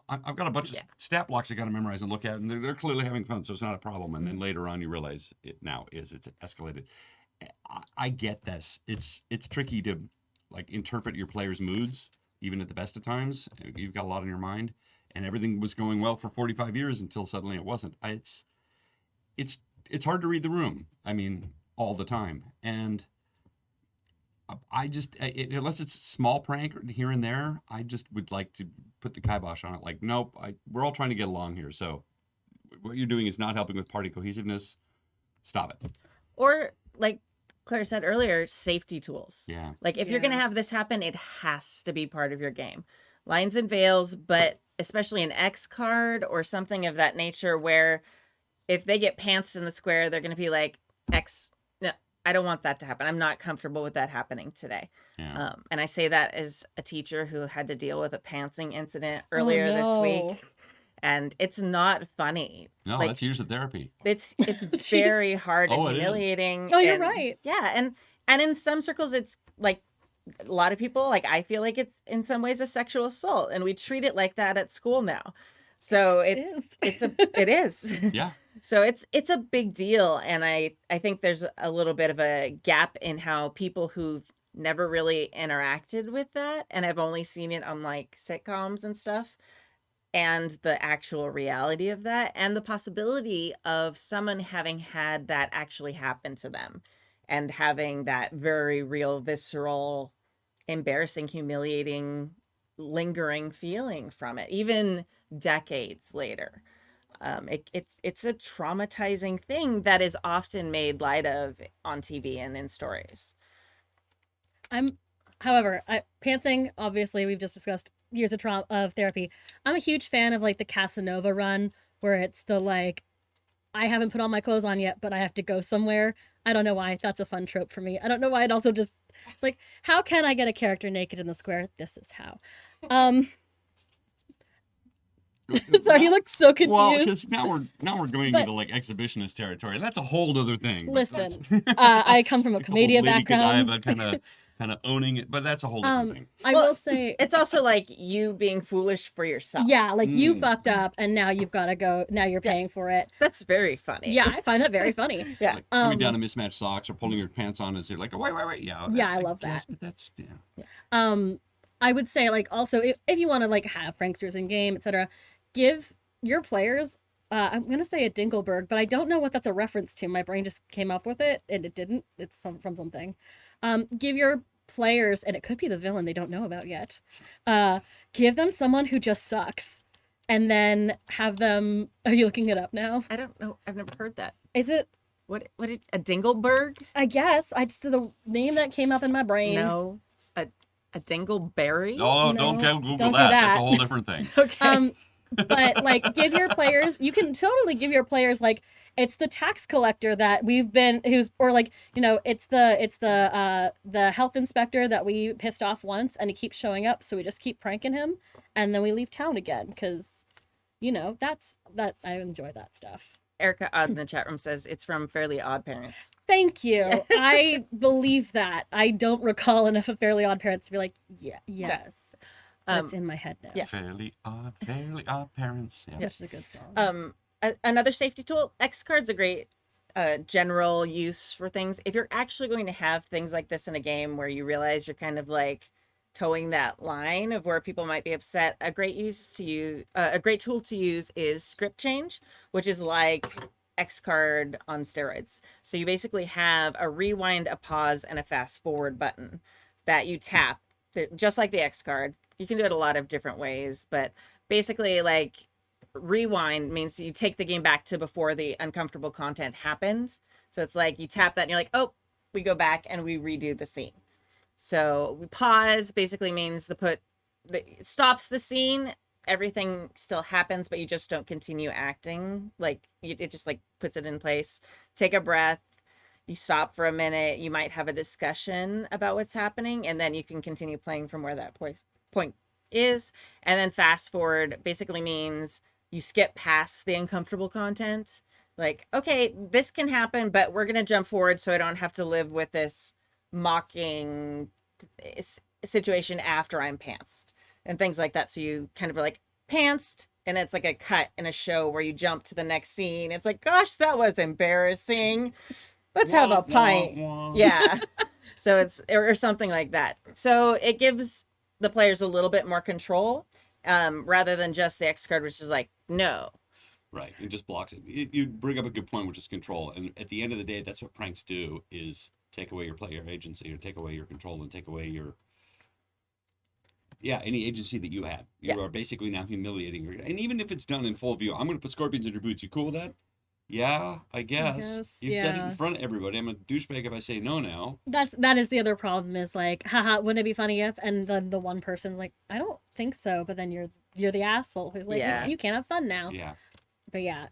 I've got a bunch of stat blocks I got to memorize and look at, and they're clearly having fun, so it's not a problem. And then later on, you realize it's escalated. I get this. It's tricky to like interpret your players' moods, even at the best of times. You've got a lot on your mind. And everything was going well for 45 years until suddenly it wasn't. It's hard to read the room. I mean, all the time. And I just, unless it's a small prank here and there, I just would like to put the kibosh on it. Like, nope, we're all trying to get along here. So what you're doing is not helping with party cohesiveness. Stop it. Or like Claire said earlier, safety tools. Yeah. Like if you're going to Yeah. have this happen, it has to be part of your game. Lines and veils, but especially an X card or something of that nature where if they get pantsed in the square, they're going to be like, X, no, I don't want that to happen. I'm not comfortable with that happening today. Yeah. And I say that as a teacher who had to deal with a pantsing incident Oh, earlier this no. week. And it's not funny. No, like, that's years of therapy. It's Jeez. very hard Oh, and it is. humiliating. Oh, you're and- right. Yeah, and in some circles, it's like a lot of people, like I feel like it's in some ways a sexual assault, and we treat it like that at school now. So it is. Yeah. So it's a big deal, and I think there's a little bit of a gap in how people who've never really interacted with that and have only seen it on like sitcoms and stuff, and the actual reality of that, and the possibility of someone having had that actually happen to them and having that very real, visceral, embarrassing, humiliating, lingering feeling from it, even decades later. It's a traumatizing thing that is often made light of on TV and in stories. However, pantsing, obviously, we've just discussed years of therapy. I'm a huge fan of like the Casanova run where it's the like, I haven't put all my clothes on yet, but I have to go somewhere. I don't know why. That's a fun trope for me. I don't know why it also just, it's like, how can I get a character naked in the square? This is how. Sorry, you look so confused. Well, because now we're going But- into like exhibitionist territory, and that's a whole other thing. But Listen, that's- I come from a like the whole comedian Lady background. Godiva kind of owning it, but that's a whole different thing. I Well, will say, It's also like you being foolish for yourself. yeah, like you Mm. fucked up and now you've got to go, now you're paying for it. That's very funny. Yeah, I find that very funny. Yeah. Like coming down to mismatched socks or pulling your pants on as you're like, wait, yeah. Yeah, I love guess, that. But that's yeah. I would say like also if you want to like have pranksters in game, etc., give your players I'm gonna say a Dingleberg, but I don't know what that's a reference to. My brain just came up with it and it didn't. It's from something. Give your players, and it could be the villain they don't know about yet. Give them someone who just sucks, and then have them. Are you looking it up now? I don't know. I've never heard that. Is it? What a Dingleberg? I guess I just the name that came up in my brain. No. A Dingleberry? Oh, No, don't Google don't do that. That's that. a whole different thing. Okay. But like give your players, you can totally give your players like it's the tax collector that we've been or like, you know, it's the health inspector that we pissed off once and he keeps showing up, so we just keep pranking him and then we leave town again because, you know, that I enjoy that stuff. Erica Odd in the chat room says it's from Fairly Odd Parents. Thank you. I believe that. I don't recall enough of Fairly Odd Parents to be like, yes. That's in my head now. yeah. Fairly odd parents. Yeah. Such a good song. Another safety tool, X card's a great general use for things. If you're actually going to have things like this in a game where you realize you're kind of like towing that line of where people might be upset, a great tool to use is script change, which is like X card on steroids. So you basically have a rewind, a pause, and a fast forward button that you tap, just like the X card. You can do it a lot of different ways, but basically like rewind means you take the game back to before the uncomfortable content happened. So it's like you tap that and you're like, oh, we go back and we redo the scene. So we pause basically means it stops the scene. Everything still happens, but you just don't continue acting. Like it just like puts it in place. Take a breath. You stop for a minute. You might have a discussion about what's happening, and then you can continue playing from where that point is. And then fast forward basically means you skip past the uncomfortable content. Like, okay, this can happen, but we're going to jump forward so I don't have to live with this mocking situation after I'm pantsed and things like that. So you kind of are like pantsed, and it's like a cut in a show where you jump to the next scene. It's like, gosh, that was embarrassing. Let's have a pint. Yeah. So it's or something like that. So it gives the players a little bit more control rather than just the X card, which is like, no. Right. It just blocks it. You bring up a good point, which is control. And at the end of the day, that's what pranks do, is take away your player agency or take away your control and take away your, any agency that you had. You are basically now humiliating her. And even if it's done in full view, I'm going to put scorpions in your boots. You cool with that? Yeah, I guess. guess, You've said it yeah. in front of everybody. I'm a douchebag if I say no now. That is the other problem is like, haha, wouldn't it be funny if? And then the one person's like, I don't think so. But then you're the asshole who's like, Yeah. you can't have fun now. Yeah. But yeah,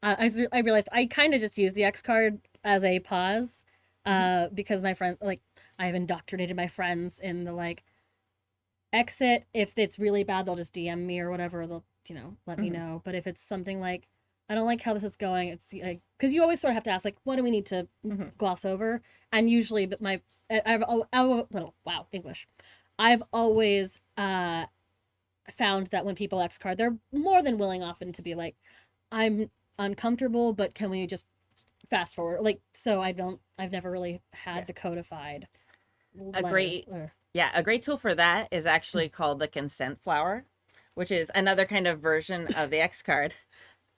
I realized I kind of just use the X card as a pause, because my friend like I've indoctrinated my friends in the like exit. If it's really bad, they'll just DM me or whatever. They'll let me know. But if it's something like I don't like how this is going, it's like because you always sort of have to ask like what do we need to gloss over, and usually but wow English, I've always found that when people X card, they're more than willing often to be like, I'm uncomfortable, but can we just fast forward? Like, so I've never really had the codified A great, a great tool for that is actually called the consent flower, which is another kind of version of the X card.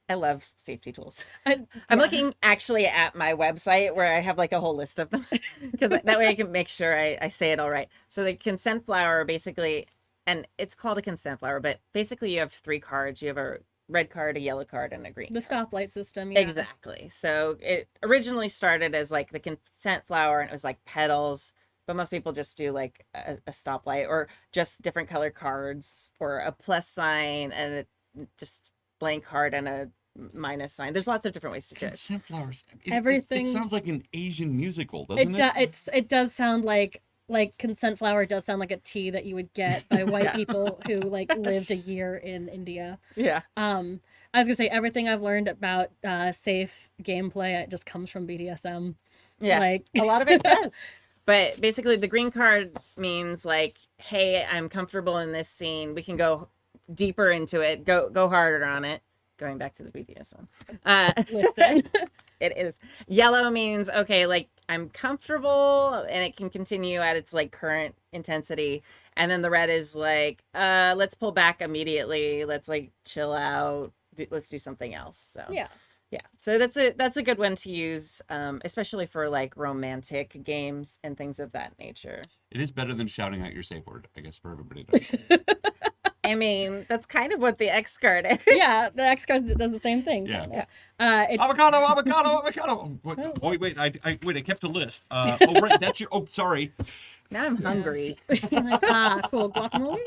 I love safety tools. I'm looking actually at my website where I have like a whole list of them because that way I can make sure I say it all right. So the consent flower basically, and it's called a consent flower, but basically you have 3 cards. You have a red card, a yellow card, and a green The card. stoplight system, yeah. Exactly. So it originally started as like the consent flower and it was like petals, but most people just do like a stoplight or just different color cards or a plus sign and just blank card and a minus sign. There's lots of different ways to do it. Consent flowers. Everything- It sounds like an Asian musical, doesn't it? It does sound like consent flower does sound like a tea that you would get by white people who like lived a year in India. Yeah. I was gonna say everything I've learned about safe gameplay it just comes from BDSM. Yeah. Like A lot of it does. But basically the green card means like, hey, I'm comfortable in this scene. We can go deeper into it. Go harder on it. Going back to the BDSM. listen. It is. Yellow means, okay, like I'm comfortable and it can continue at its like current intensity. And then the red is like, let's pull back immediately. Let's like chill out. Let's do something else. So Yeah. yeah. So that's a good one to use, especially for like romantic games and things of that nature. It is better than shouting out your safe word, I guess, for everybody to I mean, that's kind of what the X card is. Yeah, the X card does the same thing. Yeah. kinda. Yeah. avocado. I kept a list. Oh, right, that's your. Oh, sorry. Now I'm hungry. Cool guacamole.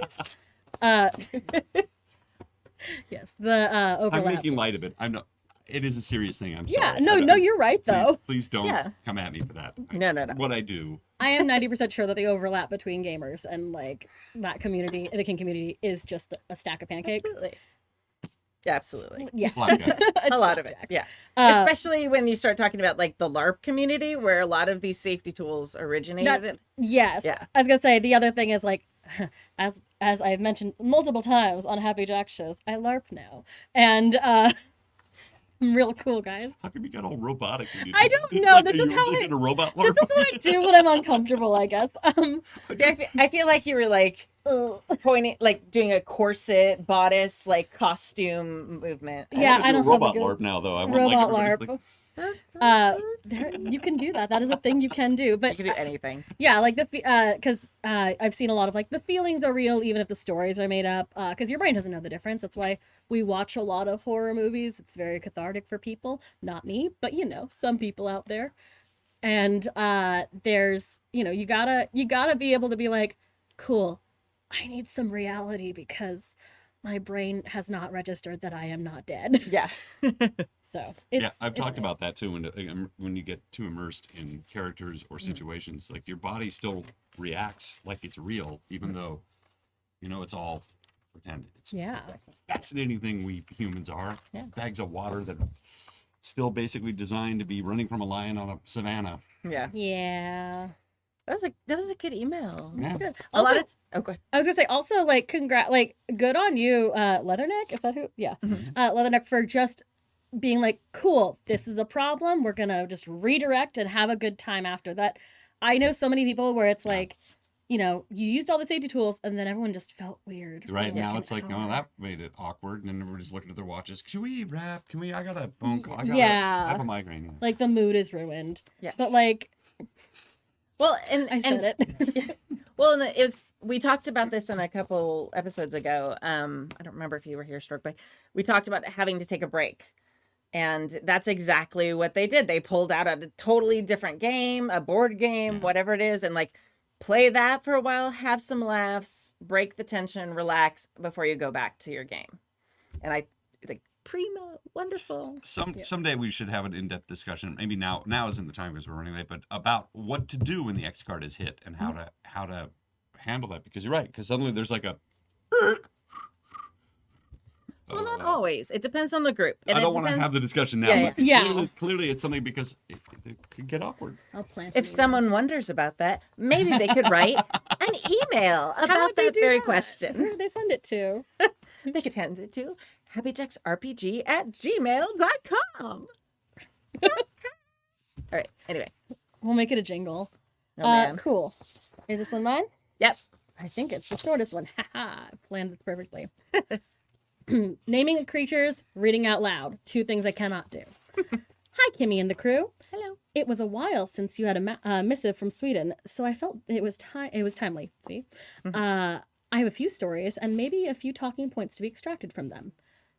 Yes, the overlap. I'm making light of it. I'm not. It is a serious thing. I'm Yeah, sorry. no, you're right though. Please don't Yeah. come at me for that. No. What I do. I am 90% sure that the overlap between gamers and like that community, the king community, is just a stack of pancakes. Absolutely. Absolutely. Yeah, Flapjacks. A lot of it. flapjacks. Yeah. Uh, Especially when you start talking about like the LARP community where a lot of these safety tools originated. Yes. Yeah. I was gonna say the other thing is like, as I've mentioned multiple times on Happy Jack shows, I LARP now, and I'm real cool, guys. How come you got all robotic? When you I do don't it? know, Like, this are is you how like I- in a robot This is what I do when I'm uncomfortable, I guess. I feel like you were like pointing, like doing a corset bodice, like costume movement. Yeah, I do a don't have a robot good- LARP now, though. I want Robot like everybody's LARP. like, You can do that. That is a thing you can do. You But can do anything. yeah, like because I've seen a lot of like the feelings are real even if the stories are made up. Because your brain doesn't know the difference. That's why we watch a lot of horror movies. It's very cathartic for people. Not me, but some people out there. And there's you gotta be able to be like, cool, I need some reality because my brain has not registered that I am not dead. Yeah. So yeah, I've talked about that too. When you get too immersed in characters or situations, like your body still reacts like it's real, even though it's all pretend. It's Yeah. a fascinating thing we humans are. Yeah. Bags of water that still basically designed to be running from a lion on a savanna. Yeah. Yeah. That was a good email. Yeah. That's good. A lot Also, of go ahead. I was gonna say also like good on you, Leatherneck. Is that who? Yeah, Leatherneck for just being like, cool. This is a problem. We're gonna just redirect and have a good time after that. I know so many people where it's like, you used all the safety tools and then everyone just felt weird. for, Right now, an it's like, hour. oh, that made it awkward, and then everybody's looking at their watches. Should we wrap? Can we? I got a phone call. I have a migraine. Like the mood is ruined. Yeah. But like Well, and I said it. Well, and we talked about this in a couple episodes ago. I don't remember if you were here, Stork, but we talked about having to take a break. And that's exactly what they did. They pulled out a totally different game, a board game, Yeah. whatever it is, and like play that for a while, have some laughs, break the tension, relax before you go back to your game. And I think primo, wonderful. Someday we should have an in-depth discussion. Maybe now isn't the time because we're running late, but about what to do when the X card is hit and how to handle that. Because you're right. Because suddenly there's like a. Well, not always. It depends on the group. And I it don't want to depends- have the discussion now. Yeah, but yeah. Clearly it's something because it could get awkward. I'll plant If it. someone wonders about that, maybe they could write an email How about would they that do very that? question. Who would they send it to? They could send it to happyjacksrpg@gmail.com. All right. Anyway. We'll make it a jingle. Oh, man. Cool. Is this one mine? Yep. I think it's the shortest one. Haha, I planned this perfectly. Naming creatures, reading out loud. Two things I cannot do. Hi, Kimmy and the crew. Hello. It was a while since you had a missive from Sweden, so I felt it was timely. See? I have a few stories and maybe a few talking points to be extracted from them.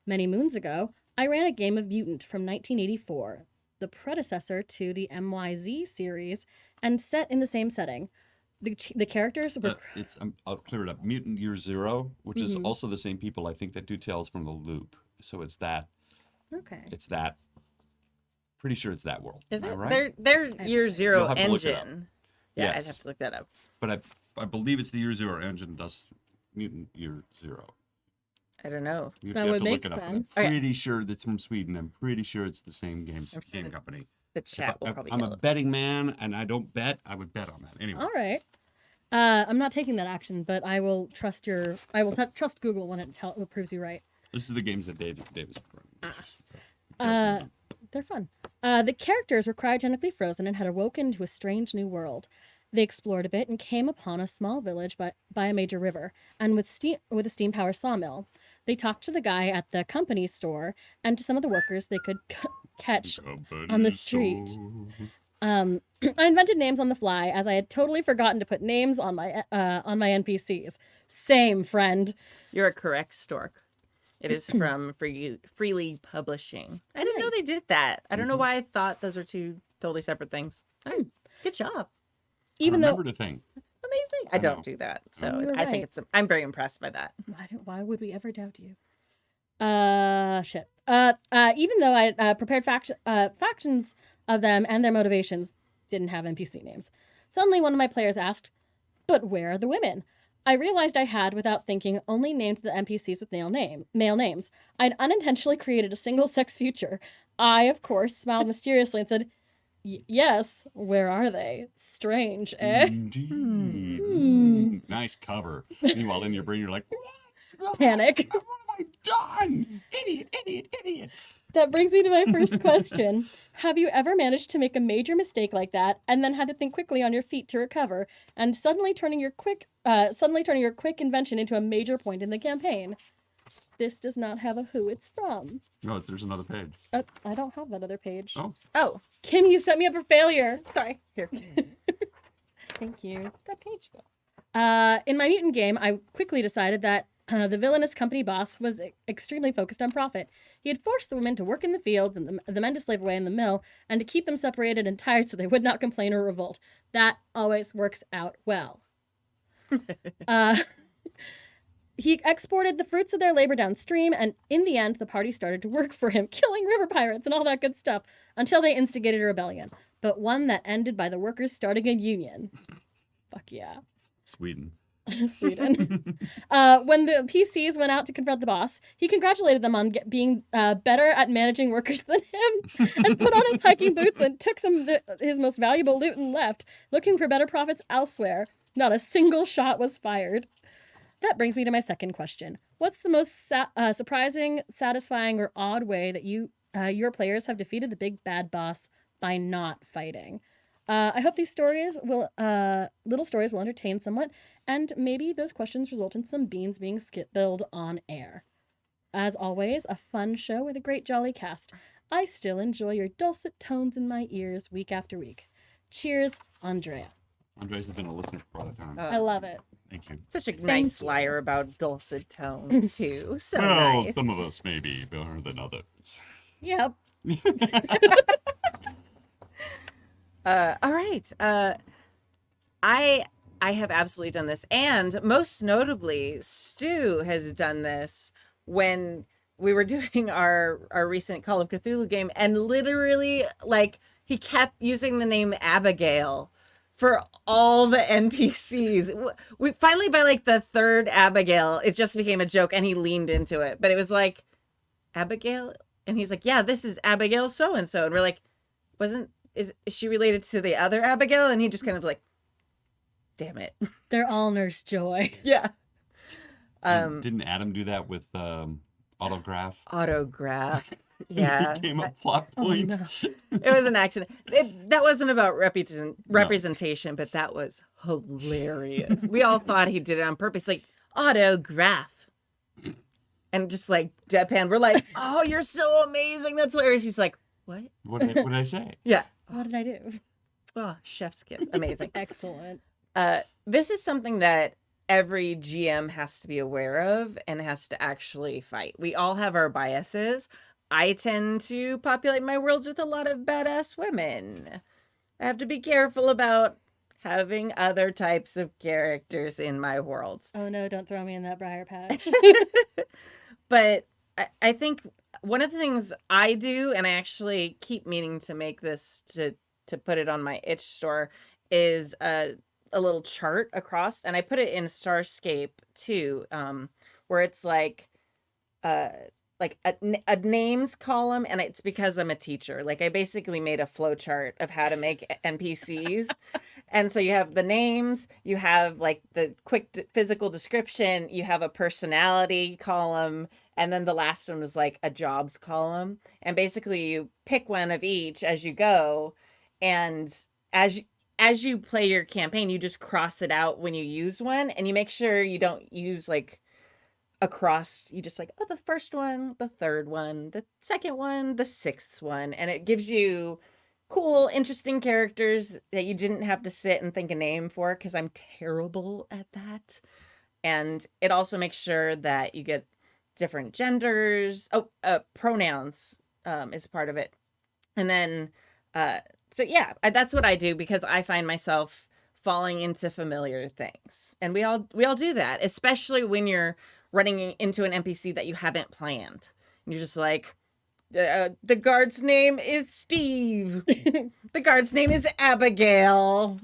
Many moons ago, I ran a game of Mutant from 1984, the predecessor to the MYZ series, and set in the same setting. The characters were... It's I'll clear it up. Mutant Year Zero, which is also the same people I think that do Tales from the Loop. So it's that. Okay. It's that. Pretty sure it's that world. Is Am I it? right? Their Year Zero You'll have to look it up. engine. Yeah, I'd Yes. have to look that up. But I believe it's the Year Zero engine does Mutant Year Zero. I don't know. You That have would to make look it up. sense. I'm Okay. pretty sure that's from Sweden. I'm pretty sure it's the same game company. The chat will probably I'm know a this. betting man, and I don't bet. I would bet on that anyway. All right. I'm not taking that action, but I will trust trust Google when it proves you right. This is the games that Davis. They're fun. The characters were cryogenically frozen and had awoken to a strange new world. They explored a bit and came upon a small village by a major river, and with a steam power sawmill. They talked to the guy at the company store and to some of the workers they could catch on the street. I invented names on the fly as I had totally forgotten to put names on my NPCs. Same, friend. You're a correct stork. It is from Freely Publishing. I didn't know they did that. I don't know why I thought those are two totally separate things. Oh, good job. Even though remember the thing. Amazing. I I don't know. do that. So Oh, you're I think right. it's, I'm very impressed by that. why would we ever doubt you? Shit. Even though I prepared factions of them and their motivations, didn't have NPC names. Suddenly one of my players asked, "But where are the women?" I realized I had, without thinking, only named the NPCs with male names. I'd unintentionally created a single-sex future. I, of course, smiled mysteriously and said, "Yes, where are they? Strange, eh?" Indeed. Nice cover. Meanwhile, in your brain, you're like, Panic. what have I done? Idiot. That brings me to my first question. Have you ever managed to make a major mistake like that and then had to think quickly on your feet to recover and suddenly turning your quick invention into a major point in the campaign? This does not have a who it's from. No, there's another page. I don't have that other page. Oh. Oh, Kim, you set me up for failure. sorry. Here. Thank you. That page go. In my mutant game, I quickly decided that the villainous company boss was extremely focused on profit. He had forced the women to work in the fields and the men to slave away in the mill, and to keep them separated and tired so they would not complain or revolt. That always works out well. He exported the fruits of their labor downstream, and in the end, the party started to work for him, killing river pirates and all that good stuff, until they instigated a rebellion. But one that ended by the workers starting a union. Fuck yeah. Sweden. Sweden. When the PCs went out to confront the boss, he congratulated them on being better at managing workers than him, and put on his hiking boots and took his most valuable loot and left, looking for better profits elsewhere. Not a single shot was fired. That brings me to my second question. What's the most surprising, satisfying, or odd way that your players have defeated the big bad boss by not fighting? I hope these little stories will entertain somewhat, and maybe those questions result in some beans being spilled on air. As always, a fun show with a great jolly cast. I still enjoy your dulcet tones in my ears week after week. Cheers, Andrea. Andres has been a listener for all the time. I love it. Thank you. Such a nice you. liar about dulcet tones, too. So well, nice. some of us may be better than others. Yep. All right. I have absolutely done this, and most notably, Stu has done this when we were doing our recent Call of Cthulhu game, and literally, like, he kept using the name Abigail for all the NPCs. We finally, by like the third Abigail, it just became a joke, and he leaned into it. But it was like, Abigail, and he's like, yeah, this is Abigail so and so, and we're like, is she related to the other Abigail? And he just kind of like, damn it. They're all Nurse Joy. Yeah. Didn't Adam do that with autograph? Autograph. Yeah. It became a plot point. no. It was an accident. That wasn't about representation, but that was hilarious. We all thought he did it on purpose, like, autograph. And just like deadpan, we're like, oh, you're so amazing. That's hilarious. He's like, what? What did I say? Yeah. What did I do? Oh, chef's kiss. Amazing. Excellent. This is something that every GM has to be aware of and has to actually fight. We all have our biases. I tend to populate my worlds with a lot of badass women. I have to be careful about having other types of characters in my worlds. Oh no, don't throw me in that briar patch. But I think one of the things I do, and I actually keep meaning to make this to put it on my itch store, is a little chart across, and I put it in Starscape too, where it's like a names column, and it's because I'm a teacher. Like, I basically made a flow chart of how to make NPCs. And so you have the names, you have like the quick physical description, you have a personality column, and then the last one was like a jobs column. And basically you pick one of each as you go, and as you play your campaign, you just cross it out when you use one, and you make sure you don't use like across. You just like, oh, the first one, the third one, the second one, the sixth one, and it gives you cool, interesting characters that you didn't have to sit and think a name for, because I'm terrible at that. And it also makes sure that you get different genders. Pronouns is part of it. And then so yeah, that's what I do, because I find myself falling into familiar things, and we all do that, especially when you're running into an NPC that you haven't planned. And you're just like, the guard's name is Steve. The guard's name is Abigail.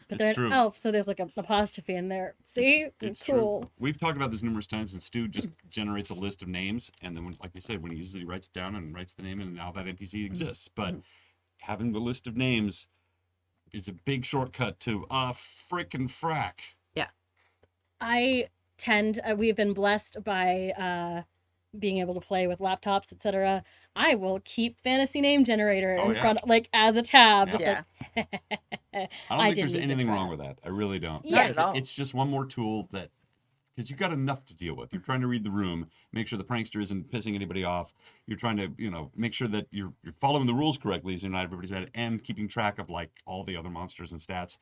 But they're an elf, so there's like an apostrophe in there. See? It's cool. True. We've talked about this numerous times, and Stu just generates a list of names, and then, like you said, when he usually writes it down and writes the name, and now that NPC exists. But having the list of names is a big shortcut to frickin' frack. Yeah. We've been blessed by being able to play with laptops, etc. I will keep fantasy name generator in front, like as a tab. Yeah. Like, I don't think there's anything wrong with that. I really don't. Yeah. Not at all. It's just one more tool that, because you've got enough to deal with. You're trying to read the room, make sure the prankster isn't pissing anybody off. You're trying to, make sure that you're following the rules correctly, so not everybody's read it, and keeping track of like all the other monsters and stats.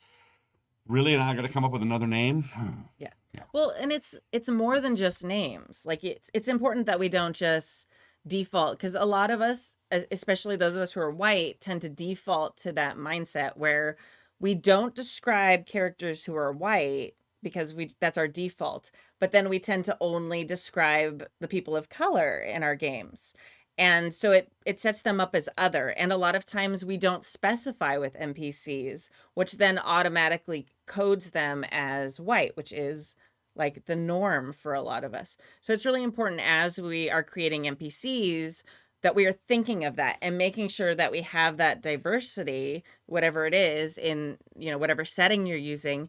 Really, and I got to come up with another name? Yeah. Well, and it's more than just names. Like, it's important that we don't just default, because a lot of us, especially those of us who are white, tend to default to that mindset where we don't describe characters who are white because that's our default, but then we tend to only describe the people of color in our games. And so it sets them up as other. And a lot of times we don't specify with NPCs, which then automatically codes them as white, which is like the norm for a lot of us. So it's really important as we are creating NPCs that we are thinking of that and making sure that we have that diversity, whatever it is, in whatever setting you're using.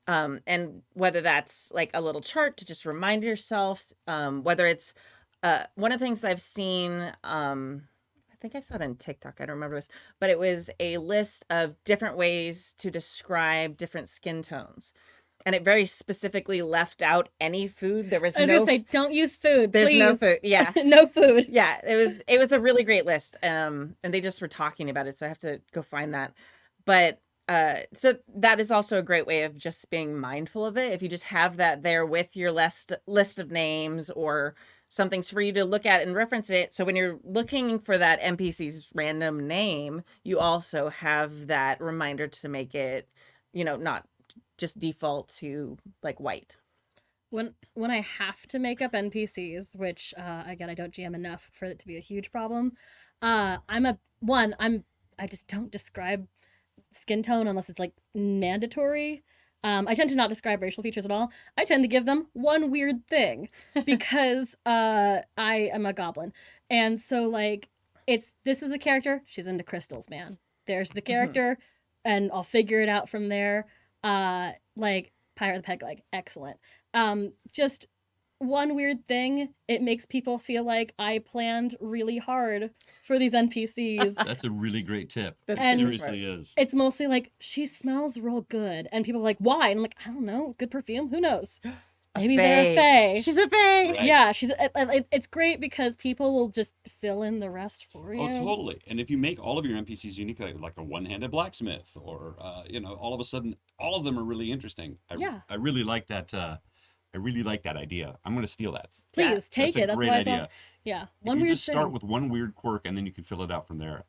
And whether that's like a little chart to just remind yourself, whether it's one of the things I've seen, I think I saw it on TikTok, I don't remember this, but it was a list of different ways to describe different skin tones. And it very specifically left out any food. There was I was gonna say, don't use food. There's please. no food. Yeah. No food. Yeah. It was a really great list. And they just were talking about it, so I have to go find that. But so that is also a great way of just being mindful of it. If you just have that there with your list of names or some things for you to look at and reference it. So when you're looking for that NPC's random name, you also have that reminder to make it, not just default to like white. When I have to make up NPCs, which again I don't GM enough for it to be a huge problem, I just don't describe skin tone unless it's like mandatory. I tend to not describe racial features at all. I tend to give them one weird thing because I am a goblin, and so like this is a character. She's into crystals, man. There's the character, and I'll figure it out from there. Like Pyre the Peg Leg, excellent. Just one weird thing, it makes people feel like I planned really hard for these NPCs. That's a really great tip. It That's seriously is. It's mostly like, she smells real good. And people are like, why? And I'm like, I don't know. Good perfume? Who knows? Maybe they're a fae. She's a fae. Right. Yeah, it's great because people will just fill in the rest for you. Oh, totally. And if you make all of your NPCs unique, like a one-handed blacksmith, or all of a sudden, all of them are really interesting. I really like that. I really like that idea. I'm going to steal that. Please take it. That's a That's great why it's idea. all. Yeah, You just start with one weird quirk, and then you can fill it out from there.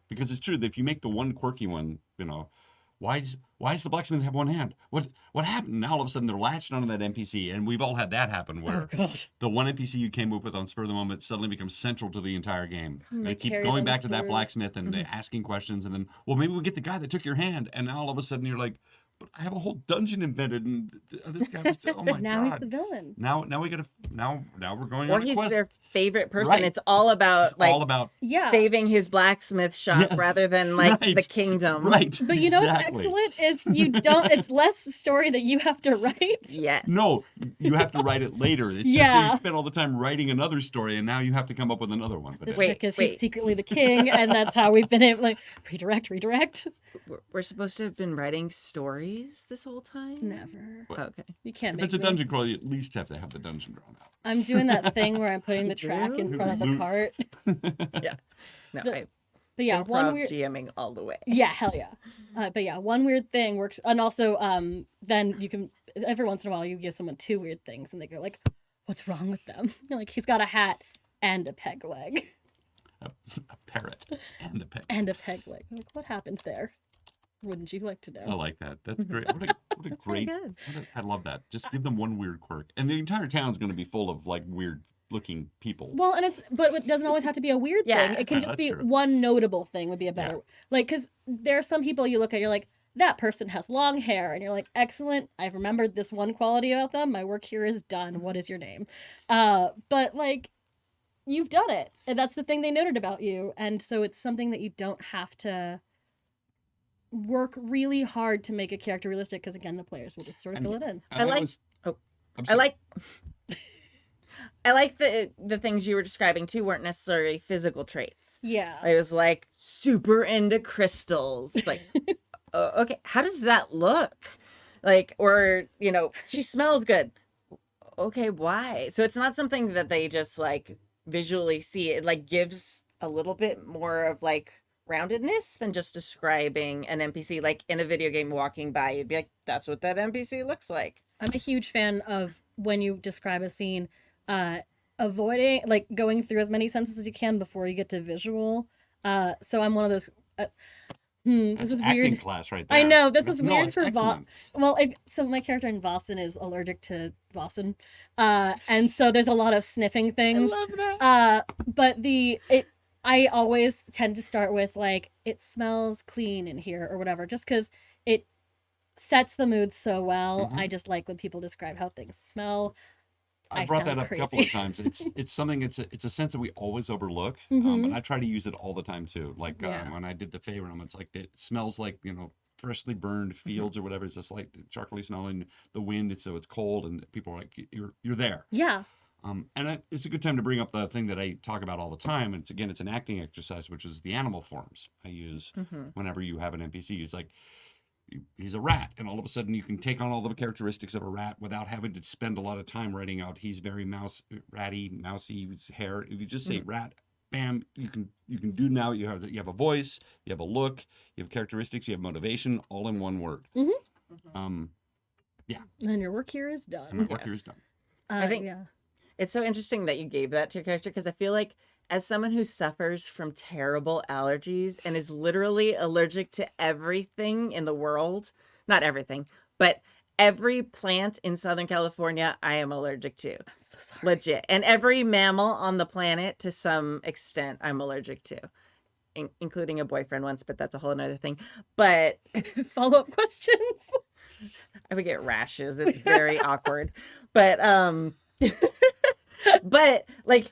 Because it's true that if you make the one quirky one, why does the blacksmith have one hand? What happened? Now all of a sudden they're latched onto that NPC, and we've all had that happen where the one NPC you came up with on spur of the moment suddenly becomes central to the entire game. And They keep carry going them back to that through. blacksmith and asking questions, and then maybe we'll get the guy that took your hand, and now all of a sudden you're like, but I have a whole dungeon invented, and this guy was oh my now god. he's the villain. Now we're going Or on a he's quest. their favorite person. Right. It's all about It's all about Yeah. saving his blacksmith shop Yes. rather than like Right. the kingdom. right. But you know exactly. what's excellent is you don't. It's less story that you have to write. Yes. No, you have to write it later. It's just that Yeah. you spent all the time writing another story, and now you have to come up with another one. But This Wait, trick is wait. he's secretly the king, and that's how we've been able like redirect. We're supposed to have been writing stories this whole time? Never. Okay. You can't if make it's a me. dungeon crawl, you at least have to have the dungeon drawn out. I'm doing that thing where I'm putting the track in do? front of the cart. Yeah. No, But yeah, one improv weird. GMing all the way. Yeah, hell yeah. But yeah, one weird thing works, and also then you can every once in a while you give someone two weird things, and they go like, "What's wrong with them?" You're like, "He's got a hat and a peg leg." A parrot and a pet. And a peg leg. Like, what happened there? Wouldn't you like to know? I like that. That's great. What a Very great. good. I love that. Just give them one weird quirk, and the entire town's going to be full of like weird looking people. Well, and but it doesn't always have to be a weird Yeah. thing. It can Yeah, just that's be true. one notable thing would be a better, like, because there are some people you look at, you're like, that person has long hair, and you're like, excellent. I've remembered this one quality about them. My work here is done. What is your name? But like, you've done it, and that's the thing they noted about you, and so it's something that you don't have to work really hard to make a character realistic, because again, the players will just sort of And- fill it in. I like- was- oh, I'm I sorry. like I like the things you were describing too weren't necessarily physical traits. Yeah. I was like super into crystals. It's like, okay, how does that look? Like, or she smells good. Okay, why? So it's not something that they just like visually see. It like gives a little bit more of like roundedness than just describing an NPC. Like in a video game walking by, you'd be like, that's what that NPC looks like. I'm a huge fan of when you describe a scene, avoiding like going through as many sentences as you can before you get to visual. So I'm one of those. This That's is acting weird. class right there. I know this That's- is no, weird it's for excellent. Well, so my character in Vossen is allergic to Vossen, and so there's a lot of sniffing things. I love that. But I always tend to start with like, it smells clean in here or whatever, just because it sets the mood so well. Mhm. I just like when people describe how things smell. I I brought that sound up a couple crazy. of times. It's something. It's a sense that we always overlook, Mhm. but I try to use it all the time too. Like Yeah. when I did the Fey realm, it's like it smells like freshly burned Mm-hmm. fields or whatever. It's just like chocolatey smelling. The wind, so it's cold, and people are like, "You're there." Yeah. It's a good time to bring up the thing that I talk about all the time. And it's an acting exercise, which is the animal forms I use whenever you have an NPC. It's like, he's a rat, and all of a sudden you can take on all the characteristics of a rat without having to spend a lot of time writing out he's very ratty, mousy his hair. If you just say rat, bam, you can do now. You have a voice, you have a look, you have characteristics, you have motivation, all in one word. Mhm. Um, And then your work here is and my done. work here is done. I think- Yeah. It's so interesting that you gave that to your character because I feel like as someone who suffers from terrible allergies and is literally allergic to everything in the world, not everything, but every plant in Southern California, I am allergic to. I'm so sorry. Legit. And every mammal on the planet, to some extent, I'm allergic to, including a boyfriend once, but that's a whole other thing. But Follow-up questions. I would get rashes. It's very awkward. But but like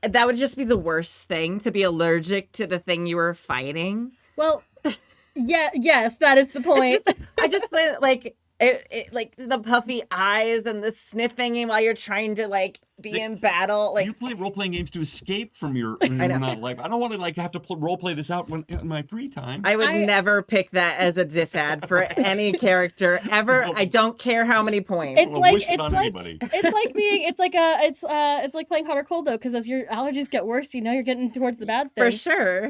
that would just be the worst thing, to be allergic to the thing you were fighting. Well, yes, that is the point. I just like it like the puffy eyes and the sniffing while you're trying to like be in battle. Like You play role-playing games to escape from your when I you're know. not like, I don't want to like have to role-play this out in my free time. I would never pick that as a disad for any character ever. I don't care how many points. It's Well, like wish it on anybody. it's like being it's like playing hot or cold though, because as your allergies get worse, you know you're getting towards the bad thing. For sure.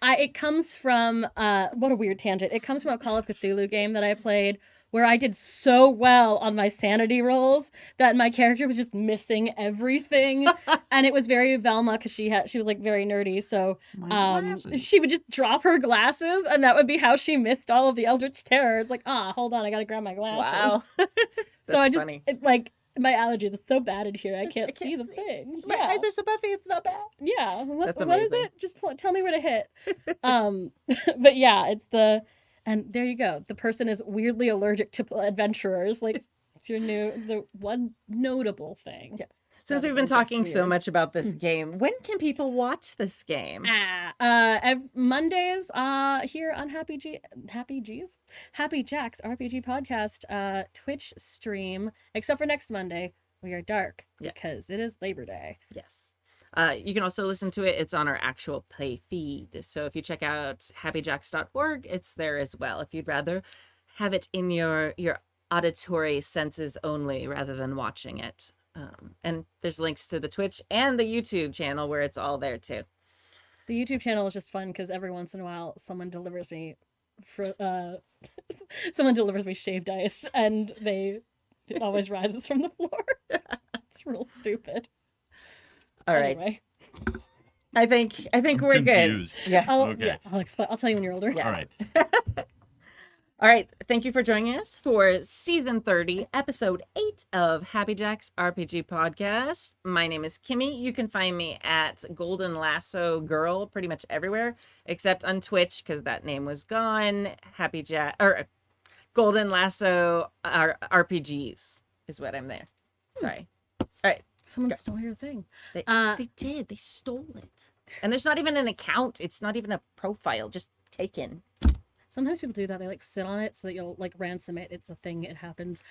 It comes from what a weird tangent. It comes from a Call of Cthulhu game that I played where I did so well on my sanity rolls that my character was just missing everything, and it was very Velma because she was like very nerdy. So glasses. she would just drop her glasses, and that would be how she missed all of the Eldritch Terror. It's like, hold on, I gotta grab my glasses. Wow. So I just funny. like my allergies. It's so bad in here. I can't see the thing. My eyes are so puffy. It's not bad. Yeah. What is amazing. it? Just tell me where to hit. But yeah, and there you go. The person is weirdly allergic to adventurers. Like, it's the one notable thing. Yeah. Since Rather we've been than just talking so weird. much about this game, when can people watch this game? Mondays here on Happy Jack's RPG podcast Twitch stream, except for next Monday. We are dark because it is Labor Day. Yes. You can also listen to it. It's on our actual play feed. So if you check out happyjacks.org, it's there as well. If you'd rather have it in your auditory senses only rather than watching it. And there's links to the Twitch and the YouTube channel where it's all there too. The YouTube channel is just fun because every once in a while someone delivers me shaved ice, and it always rises from the floor. It's real stupid. All right. Anyway, I think we're confused. good. Yeah. Okay. I'll tell you when you're older. Yeah. All right. All right. Thank you for joining us for season 30, episode 8 of Happy Jack's RPG podcast. My name is Kimmy. You can find me at Golden Lasso Girl pretty much everywhere except on Twitch because that name was gone. Golden Lasso RPGs is what I'm there. Sorry. All right. Someone stole your thing. They did. They stole it. And there's not even an account. It's not even a profile. Just taken. Sometimes people do that. They like sit on it so that you'll like ransom it. It's a thing. It happens.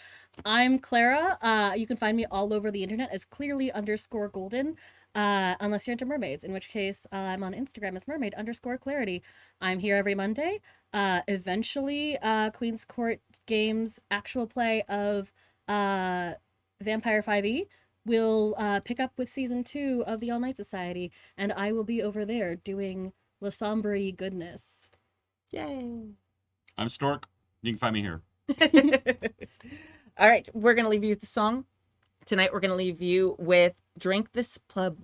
I'm Clara. You can find me all over the internet as clearly_golden. Unless you're into mermaids, in which case I'm on Instagram as mermaid_clarity. I'm here every Monday. Eventually, Queen's Court Games actual play of Vampire 5e will pick up with season 2 of the All Night Society, and I will be over there doing La Sombre goodness. Yay. I'm Stork. You can find me here. All right. We're going to leave you with the song. Tonight, we're going to leave you with Drink This Pub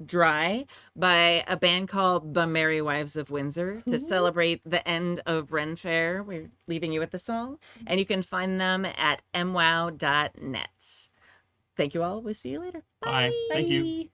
Dry by a band called The Merry Wives of Windsor to celebrate the end of Ren Fair. We're leaving you with the song, and you can find them at mwow.net. Thank you all. We'll see you later. Bye. Thank you. Bye.